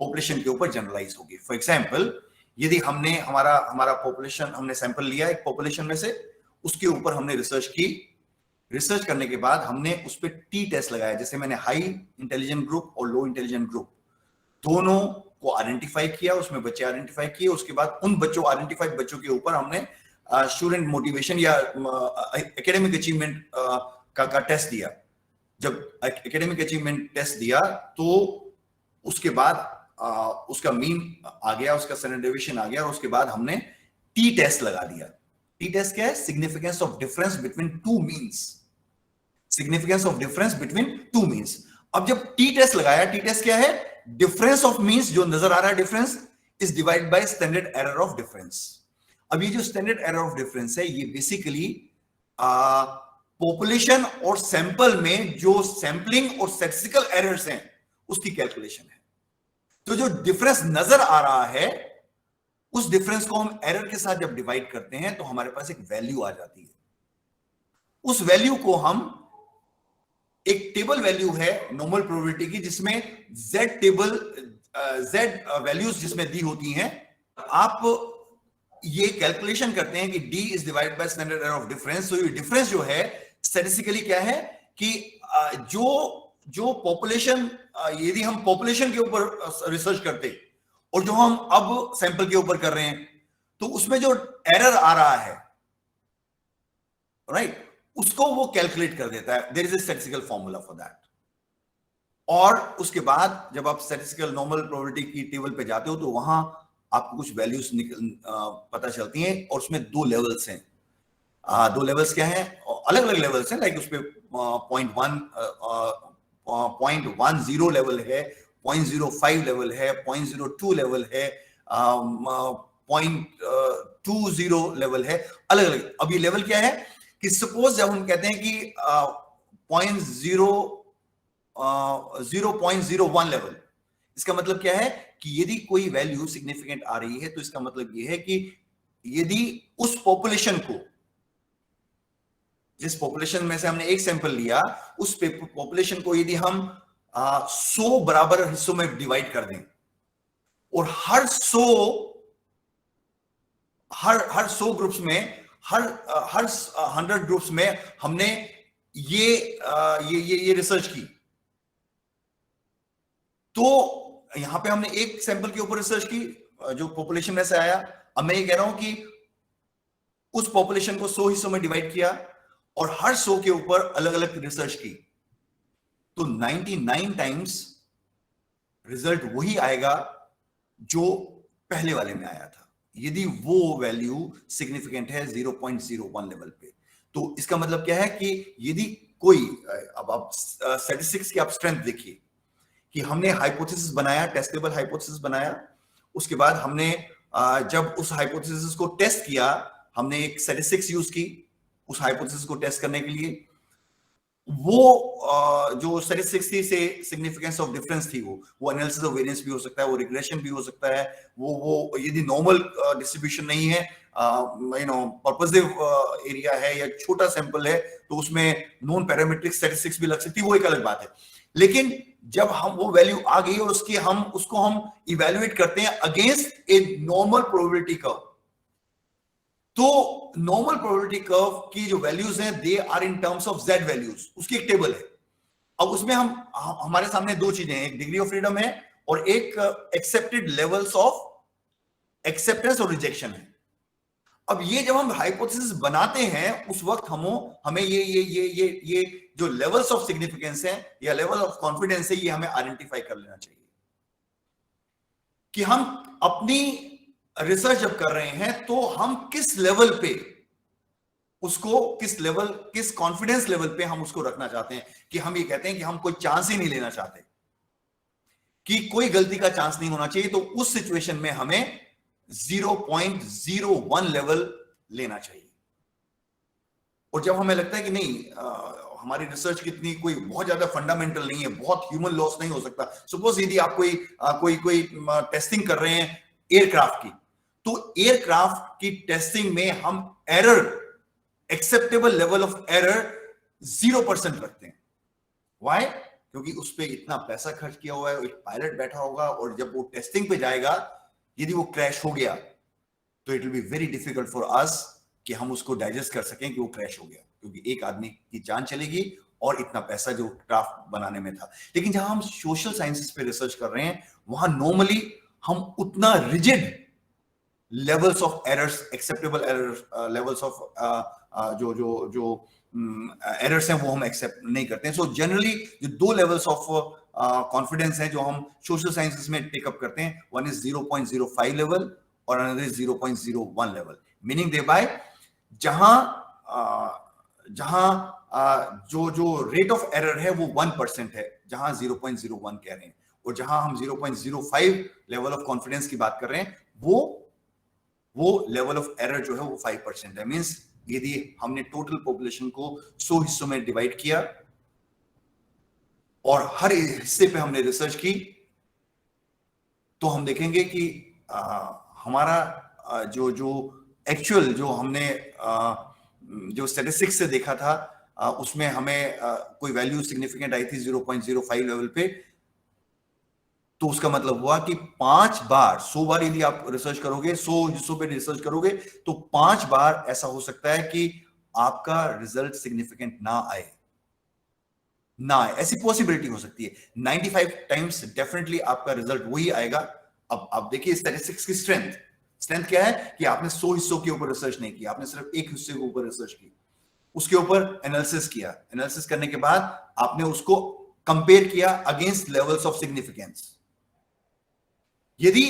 पॉपुलेशन के ऊपर जनरलाइज होगी। फॉर एग्जांपल, यदि हमने हमारा पॉपुलेशन हमने सैंपल लिया एक पॉपुलेशन में से, उसके ऊपर हमने रिसर्च की। रिसर्च करने के बाद हमने उस पर टी टेस्ट लगाया, जैसे मैंने हाई इंटेलिजेंट ग्रुप और लो इंटेलिजेंट ग्रुप दोनों को आइडेंटिफाई किया, उसमें बच्चे आइडेंटिफाई किए। उसके बाद उन बच्चों आइडेंटिफाइड बच्चों के ऊपर हमने स्टूडेंट मोटिवेशन या एकेडमिक अचीवमेंट का टेस्ट दिया। जब एकेडमिक अचीवमेंट टेस्ट दिया तो उसके बाद उसका मीन आ गया, उसका स्टैंडर्ड डेविएशन आ गया, और उसके बाद हमने टी टेस्ट लगा दिया। टी टेस्ट क्या है? Significance of difference between two means. Significance of difference between two means. अब जब टी टेस्ट लगाया, टी टेस्ट क्या है? डिफरेंस ऑफ मीन्स जो नजर आ रहा है difference is divide by standard error of difference. अब ये जो स्टैंडर्ड एरर ऑफ डिफरेंस है, ये बेसिकली पॉपुलेशन और सैंपल में जो सैंपलिंग और स्टैटिस्टिकल एरर्स हैं उसकी कैलकुलेशन है। तो जो डिफरेंस नजर आ रहा है उस डिफरेंस को हम एरर के साथ जब डिवाइड करते हैं तो हमारे पास एक वैल्यू आ जाती है। उस वैल्यू को हम, एक टेबल वैल्यू है नॉर्मल प्रोबेबिलिटी की जिसमें जेड टेबल, जेड वैल्यूज जिसमें दी होती हैं। आप ये कैलकुलेशन करते हैं कि d is divide by standard error of difference. तो ये डिफरेंस जो है स्टैटिस्टिकली क्या है कि जो पॉपुलेशन, यदि हम पॉपुलेशन के ऊपर रिसर्च करते और जो हम अब सैंपल के ऊपर कर रहे हैं तो उसमें जो एरर आ रहा है, राइट, उसको वो कैलकुलेट कर देता है। There is a statistical formula for that. और उसके बाद जब आप स्टैटिस्टिकल नॉर्मल प्रोबेबिलिटी की टेबल पे जाते हो तो वहां आपको कुछ वैल्यूज पता चलती हैं, और उसमें दो लेवल्स हैं। दो लेवल्स क्या हैं? अलग अलग लेवल्स हैं, लाइक उस पे 0.10 लेवल है, 0.05 लेवल है, 0.02 लेवल है, 0.20 लेवल है, अलग अलग। अब ये लेवल क्या है कि सपोज जब हम कहते हैं कि 0.01 लेवल, इसका मतलब क्या है कि यदि कोई वैल्यू सिग्निफिकेंट आ रही है तो इसका मतलब यह है कि यदि उस पॉपुलेशन को, जिस पॉपुलेशन में से हमने एक सैंपल लिया, उस पॉपुलेशन को यदि हम 100 बराबर हिस्सों में डिवाइड कर दें और हर 100 ग्रुप्स में, हर 100 ग्रुप्स में हमने ये रिसर्च की, तो यहां पे हमने एक सैंपल के ऊपर रिसर्च की जो पॉपुलेशन में से आया। अब मैं ये कह रहा हूं कि उस पॉपुलेशन को 100 हिस्सों में डिवाइड किया और हर 100 के ऊपर अलग अलग रिसर्च की, तो 99 टाइम्स रिजल्ट वही आएगा जो पहले वाले में आया था, यदि वो वैल्यू सिग्निफिकेंट है 0.01 लेवल पे। तो इसका मतलब क्या है कि यदि कोई, अब आप स्टैटिस्टिक्स की आप स्ट्रेंथ देखिए कि हमने हाइपोथेसिस बनाया, टेस्टेबल हाइपोथेसिस बनाया, उसके बाद हमने जब उस हाइपोथेसिस को टेस्ट किया, हमने एक स्टैटिस्टिक्स यूज की उस हाइपोथेसिस को टेस्ट करने के लिए। वो जो स्टैटिस्टिक्स थी से सिग्निफिकेंस ऑफ डिफरेंस थी, वो एनालिसिस ऑफ वेरिएंस भी हो सकता है, वो रिग्रेशन भी हो सकता है, वो यदि नॉर्मल डिस्ट्रीब्यूशन नहीं है, पर्पसिव एरिया है या छोटा सैंपल है तो उसमें नॉन पैरामीट्रिक स्टैटिस्टिक्स भी लग सकती है, वो एक अलग बात है। लेकिन जब हम वो वैल्यू आ गई और उसको हम इवैल्यूएट करते हैं against a normal probability curve, तो नॉर्मल प्रोबेबिलिटी कर्व की जो वैल्यूज हैं they are in terms of Z values, उसकी एक टेबल है। अब उसमें हमारे सामने दो चीजें हैं, एक डिग्री ऑफ फ्रीडम है और एक एक्सेप्टेड लेवल्स ऑफ एक्सेप्टेंस और रिजेक्शन है। अब ये जब हम हाइपोथेसिस बनाते हैं उस वक्त हमें ये जो लेवल्स ऑफ सिग्निफिकेंस है या लेवल ऑफ कॉन्फिडेंस है, ये हमें आइडेंटिफाई कर लेना चाहिए कि हम अपनी रिसर्च जब कर रहे हैं तो हम किस लेवल पे उसको, किस कॉन्फिडेंस लेवल पे हम उसको रखना चाहते हैं। कि हम ये कहते हैं कि हम कोई चांस ही नहीं लेना चाहते, कि कोई गलती का चांस नहीं होना चाहिए, तो उस सिचुएशन में हमें 0.01 लेवल लेना चाहिए। और जब हमें लगता है कि नहीं, हमारी रिसर्च कितनी कोई बहुत ज्यादा फंडामेंटल नहीं है, बहुत ह्यूमन लॉस नहीं हो सकता। सपोज यदि आप कोई टेस्टिंग कर रहे हैं एयरक्राफ्ट की, तो एयरक्राफ्ट की टेस्टिंग में हम error, acceptable level of error 0% रखते हैं। व्हाई? क्योंकि उस पर इतना पैसा खर्च किया हुआ है, एक पायलट बैठा होगा, और जब वो टेस्टिंग पे जाएगा यदि वो क्रैश हो गया तो it will be very difficult for us कि हम उसको डाइजेस्ट कर सकें कि वो क्रैश हो गया, क्योंकि एक आदमी की जान चलेगी और इतना पैसा जो ड्राफ्ट बनाने में था। लेकिन जहां हम सोशल साइंसेस पे रिसर्च कर रहे हैं, वहां नॉर्मली हम उतना rigid levels of errors, acceptable error levels of जो एरर्स हैं वो हम एक्सेप्ट नहीं करते हैं। सो जनरली जो दो लेवल्स ऑफ कॉन्फिडेंस हैं जो हम सोशल साइंसेस में टेकअप करते हैं, वन इज 0.05 लेवल और another is 0.01 level, meaning they by जहां जो रेट ऑफ एरर है वो 1% है, जहां 0.01 कह रहे हैं, और जहां हम 0.05 लेवल ऑफ कॉन्फिडेंस की बात कर रहे हैं, वो लेवल ऑफ एरर जो है वो 5% है। मींस यदि हमने टोटल पॉपुलेशन को 100 हिस्सों में डिवाइड किया और हर हिस्से पे हमने रिसर्च की, तो हम देखेंगे कि हमारा जो एक्चुअल जो हमने जो स्टैटिस्टिक्स से देखा था, उसमें हमें कोई वैल्यू सिग्निफिकेंट आई थी 0.05 लेवल पे। तो उसका मतलब हुआ कि 5 बार, 100 बार यदि आप रिसर्च करोगे, 100 हिस्सों पे रिसर्च करोगे, तो 5 बार ऐसा हो सकता है कि आपका रिजल्ट सिग्निफिकेंट ना आए, ऐसी पॉसिबिलिटी हो सकती है। 95 टाइम्स डेफिनेटली आपका रिजल्ट वही आएगा। अब आप देखिए स्टैटिस्टिक्स की स्ट्रेंथ क्या है कि आपने 100 हिस्सों के ऊपर रिसर्च नहीं किया, आपने सिर्फ एक हिस्से के ऊपर रिसर्च की, उसके ऊपर एनालिसिस किया, एनालिसिस करने के बाद आपने उसको कंपेयर किया अगेंस्ट लेवल्स ऑफ सिग्निफिकेंस। यदि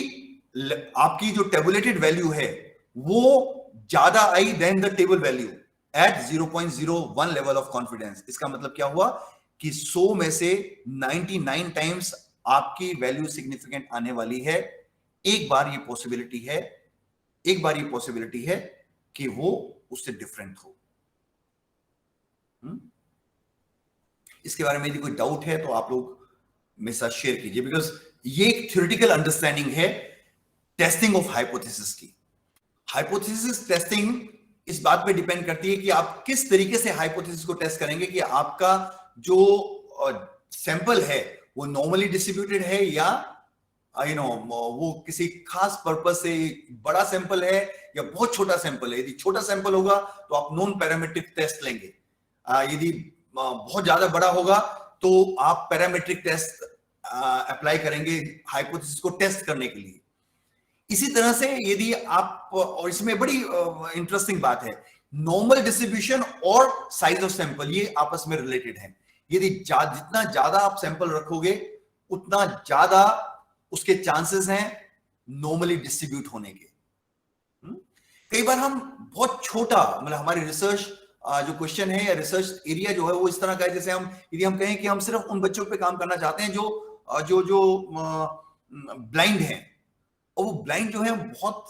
आपकी जो टेबुलेटेड वैल्यू है वो ज्यादा आई than the table value at 0.01 level of confidence, इसका मतलब क्या हुआ कि 100 में से 99 टाइम्स आपकी वैल्यू सिग्निफिकेंट आने वाली है। एक बार ये पॉसिबिलिटी है कि वो उससे डिफरेंट हो। इसके बारे में यदि कोई डाउट है तो आप लोग मेरे साथ शेयर कीजिए, बिकॉज ये एक थ्योरेटिकल अंडरस्टैंडिंग है टेस्टिंग ऑफ हाइपोथेसिस की। हाइपोथेसिस टेस्टिंग इस बात पे डिपेंड करती है कि आप किस तरीके से हाइपोथेसिस को टेस्ट करेंगे, कि आपका जो सैंपल है वो नॉर्मली डिस्ट्रीब्यूटेड है या वो किसी खास पर्पस से बड़ा सैंपल है या बहुत छोटा सैंपल है। यदि छोटा सैंपल होगा तो आप नॉन पैरामीट्रिक टेस्ट लेंगे, यदि बहुत ज्यादा बड़ा होगा तो आप पैरामीट्रिक टेस्ट अप्लाई करेंगे हाइपोथेसिस को टेस्ट करने के लिए। इसी तरह से यदि आप, और इसमें बड़ी इंटरेस्टिंग बात है, नॉर्मल डिस्ट्रीब्यूशन और साइज ऑफ सैंपल ये आपस में रिलेटेड है। यदि जितना ज्यादा आप सैंपल रखोगे उतना ज्यादा उसके चांसेस हैं नॉर्मली डिस्ट्रीब्यूट होने के। कई बार हम बहुत छोटा, मतलब हमारी रिसर्च जो क्वेश्चन है या रिसर्च एरिया जो है वो इस तरह का है, जैसे यदि हम कहें कि हम सिर्फ उन बच्चों पे काम करना चाहते हैं जो ब्लाइंड हैं, और वो ब्लाइंड जो है बहुत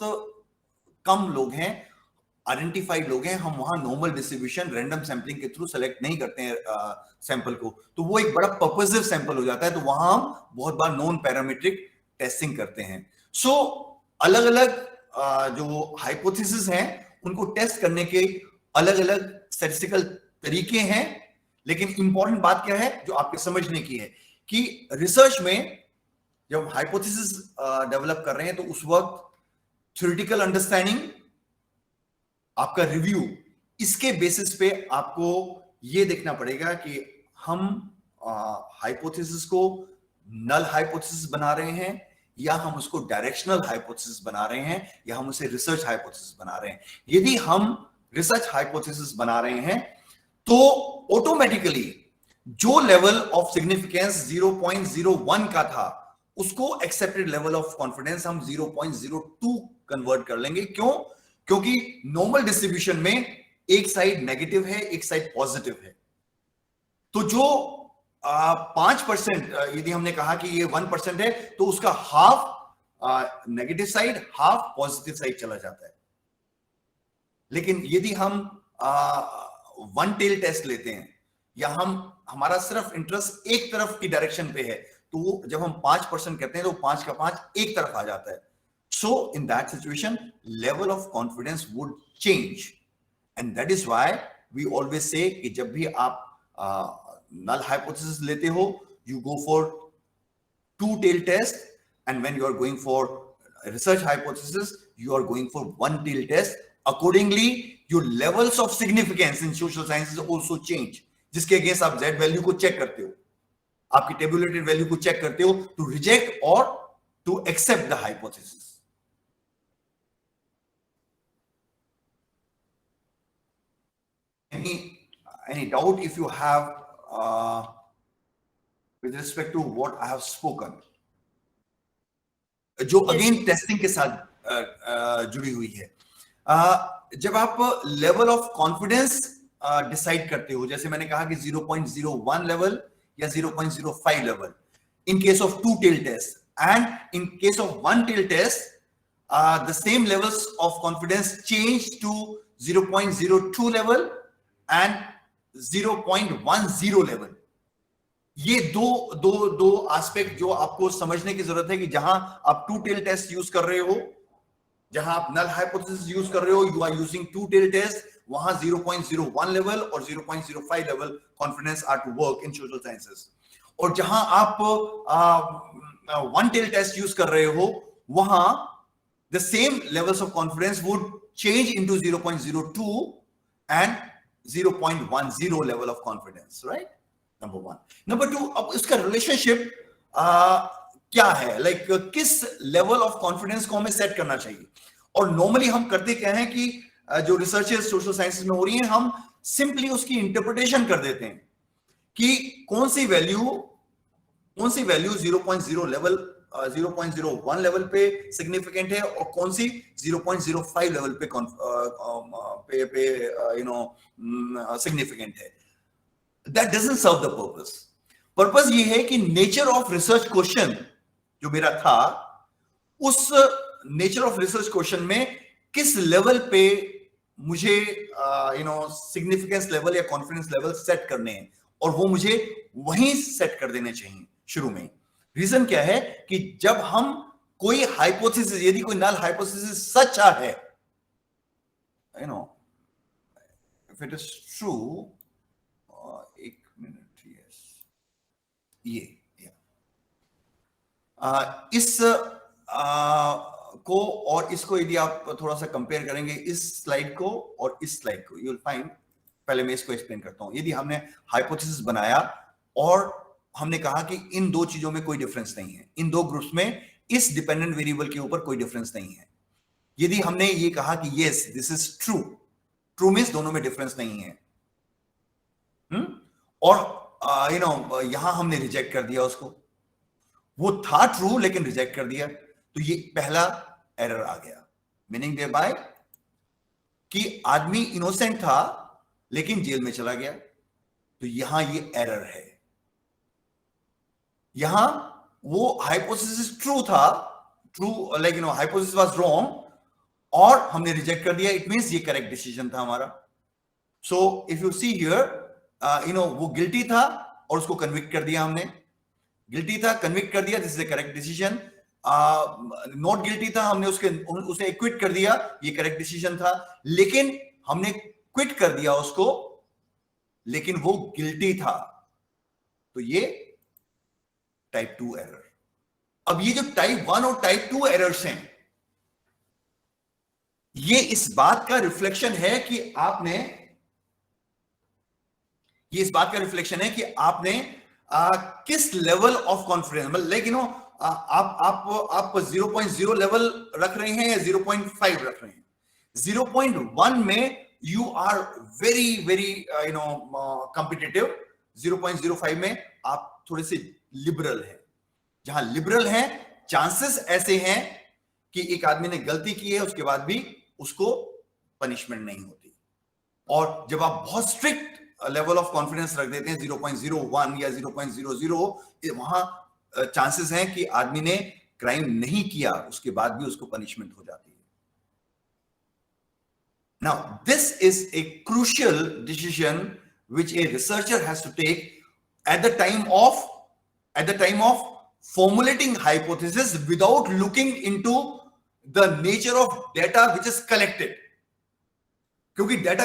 कम लोग हैं, आइडेंटिफाइड लोग हैं, हम वहां नॉर्मल डिस्ट्रीब्यूशन रैंडम सैंपलिंग के थ्रू सेलेक्ट नहीं करते हैं सैंपल को, तो वो एक बड़ा पर्पसिव सैंपल हो जाता है, तो वहां हम बहुत बार नॉन पैरामीट्रिक टेस्टिंग करते हैं। सो अलग अलग जो हाइपोथेसिस हैं उनको टेस्ट करने के अलग अलग स्टैटिस्टिकल तरीके हैं, लेकिन इंपॉर्टेंट बात क्या है जो आपके समझने की है कि रिसर्च में जब हाइपोथेसिस डेवलप कर रहे हैं तो उस वक्त थ्योरेटिकल अंडरस्टैंडिंग, आपका रिव्यू, इसके बेसिस पे आपको ये देखना पड़ेगा कि हम हाइपोथेसिस को नल हाइपोथेसिस बना रहे हैं या हम उसको डायरेक्शनल हाइपोथेसिस बना रहे हैं या हम उसे रिसर्च हाइपोथेसिस बना रहे हैं। यदि हम रिसर्च हाइपोथेसिस बना रहे हैं तो ऑटोमेटिकली जो लेवल ऑफ सिग्निफिकेंस 0.01 का था उसको एक्सेप्टेड लेवल ऑफ कॉन्फिडेंस हम 0.02 कन्वर्ट कर लेंगे। क्यों? क्योंकि नॉर्मल डिस्ट्रीब्यूशन में एक साइड नेगेटिव है, एक साइड पॉजिटिव है। तो जो 5% यदि हमने कहा कि ये 1% है तो उसका half negative side, half positive side चला जाता है। लेकिन यदि हम वन टेल टेस्ट लेते हैं या हमारा सिर्फ इंटरेस्ट एक तरफ की डायरेक्शन पे है, तो जब हम 5% कहते हैं तो 5 का 5 एक तरफ आ जाता है। So in that situation, level of confidence would change, and that is why we always say कि जब भी आप null hypothesis लेते हो, you go for two-tail test, and when you are going for research hypothesis, you are going for one-tail test. accordingly your levels of significance in social sciences also change, जिसके against आप z value को check करते हो, आपकी tabulated value को check करते हो to reject और to accept the hypothesis. Any doubt if you have with respect to what I have spoken, जो अगेन टेस्टिंग के साथ जुड़ी हुई है. जब आप लेवल ऑफ कॉन्फिडेंस डिसाइड करते हो, जैसे मैंने कहा कि 0.01 लेवल या 0.05 level in case of two tail test, and in case of one tail test the same levels of confidence change to 0.02 level and 0.10 level. ये दो एस्पेक्ट जो आपको समझने की जरूरत है कि जहां आप टू टेल टेस्ट यूज कर रहे हो, जहां आप नल हाइपोथेसिस यूज कर रहे हो, you are using two tail test, वहां 0.01 लेवल और 0.05 level confidence are to work in social sciences. और जहां आप वन टेल टेस्ट यूज कर रहे हो, वहां the same levels of confidence would change into 0.02 and 0.10 level of confidence, right? Number one. Number two, अब इसका रिलेशनशिप क्या है, लाइक किस लेवल ऑफ कॉन्फिडेंस को हमें सेट करना चाहिए. और नॉर्मली हम करते क्या है कि जो रिसर्चेस सोशल साइंसेस में हो रही हैं, हम सिंपली उसकी इंटरप्रिटेशन कर देते हैं कि कौन सी वैल्यू 0.0 लेवल 0.01 लेवल पे सिग्निफिकेंट है और कौन सी 0.05 लेवल पे सिग्निफिकेंट है. That doesn't serve the purpose. Purpose ये है कि नेचर ऑफ रिसर्च क्वेश्चन जो मेरा था, उस नेचर ऑफ रिसर्च क्वेश्चन में किस लेवल पे मुझे सिग्निफिकेंस लेवल या कॉन्फिडेंस लेवल सेट करने हैं, और वो मुझे वहीं सेट कर देने चाहिए शुरू में. रीजन क्या है कि जब हम कोई हाइपोथेसिस, यदि कोई नल हाइपोथेसिस सच्चा है, इफ इट इज ट्रू, एक मिनट, यस, इस को और इसको यदि आप थोड़ा सा कंपेयर करेंगे, इस स्लाइड को और इस स्लाइड को, यू विल फाइंड. पहले मैं इसको एक्सप्लेन करता हूं. यदि हमने हाइपोथेसिस बनाया और हमने कहा कि इन दो चीजों में कोई डिफरेंस नहीं है, इन दो ग्रुप्स में इस डिपेंडेंट वेरिएबल के ऊपर कोई डिफरेंस नहीं है. यदि हमने ये कहा कि yes this is true means दोनों में डिफरेंस नहीं है, और यहां हमने रिजेक्ट कर दिया उसको, वो था ट्रू लेकिन रिजेक्ट कर दिया, तो ये पहला एरर आ गया. मीनिंग देयर बाय कि आदमी इनोसेंट था लेकिन जेल में चला गया, तो यहां ये एरर है. यहां वो हाइपोथेसिस ट्रू था, लाइक हाइपोथेसिस वाज रॉन्ग, और हमने रिजेक्ट कर दिया, इट मींस ये करेक्ट डिसीजन था हमारा. So if you see here, वो गिल्टी था और उसको कन्विक्ट कर दिया हमने. गिल्टी था, कन्विक्ट कर दिया, this is a correct decision. Not guilty था, हमने उसे एक्विट कर दिया, ये करेक्ट डिसीजन था. लेकिन हमने क्विट कर दिया उसको, लेकिन वो गिल्टी था, तो ये टाइप 2 एरर. अब ये जो टाइप 1 और टाइप 2 एरर्स हैं, ये इस बात का रिफ्लेक्शन है कि आपने किस लेवल ऑफ कॉन्फिडेंस, मतलब आप 0.0 लेवल रख रहे हैं या 0.5 रख रहे हैं. 0.1 में you are very very competitive. 0.05 में आप थोड़े से लिबरल है. जहां लिबरल है, चांसेस ऐसे हैं कि एक आदमी ने गलती की है, उसके बाद भी उसको पनिशमेंट नहीं होती. और जब आप बहुत स्ट्रिक्ट लेवल ऑफ कॉन्फिडेंस रख देते हैं 0.01 या 0.00, वहां चांसेस हैं कि आदमी ने क्राइम नहीं किया, उसके बाद भी उसको पनिशमेंट हो जाती है. Now this is a crucial decision which a researcher has to take at the time of formulating hypothesis without looking into the nature of data which is collected. क्योंकि डेटा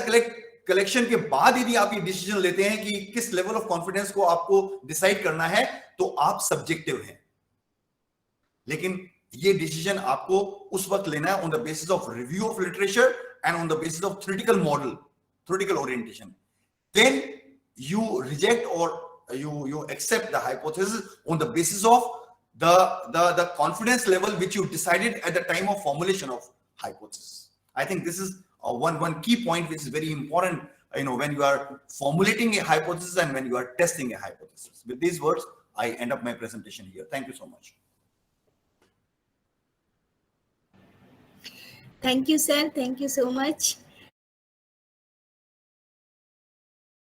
कलेक्शन के बाद यदि आप ये decision लेते हैं कि किस लेवल ऑफ कॉन्फिडेंस को आपको डिसाइड करना है, तो आप सब्जेक्टिव हैं. लेकिन ये डिसीजन आपको उस वक्त लेना है on the basis of review of literature and on the basis of theoretical model, theoretical orientation, then you reject or you accept the hypothesis on the basis of the confidence level which you decided at the time of formulation of hypothesis. I think this is one key point which is very important, when you are formulating a hypothesis and when you are testing a hypothesis. With these words, I end up my presentation here. Thank you so much. Thank you, sir. Thank you so much.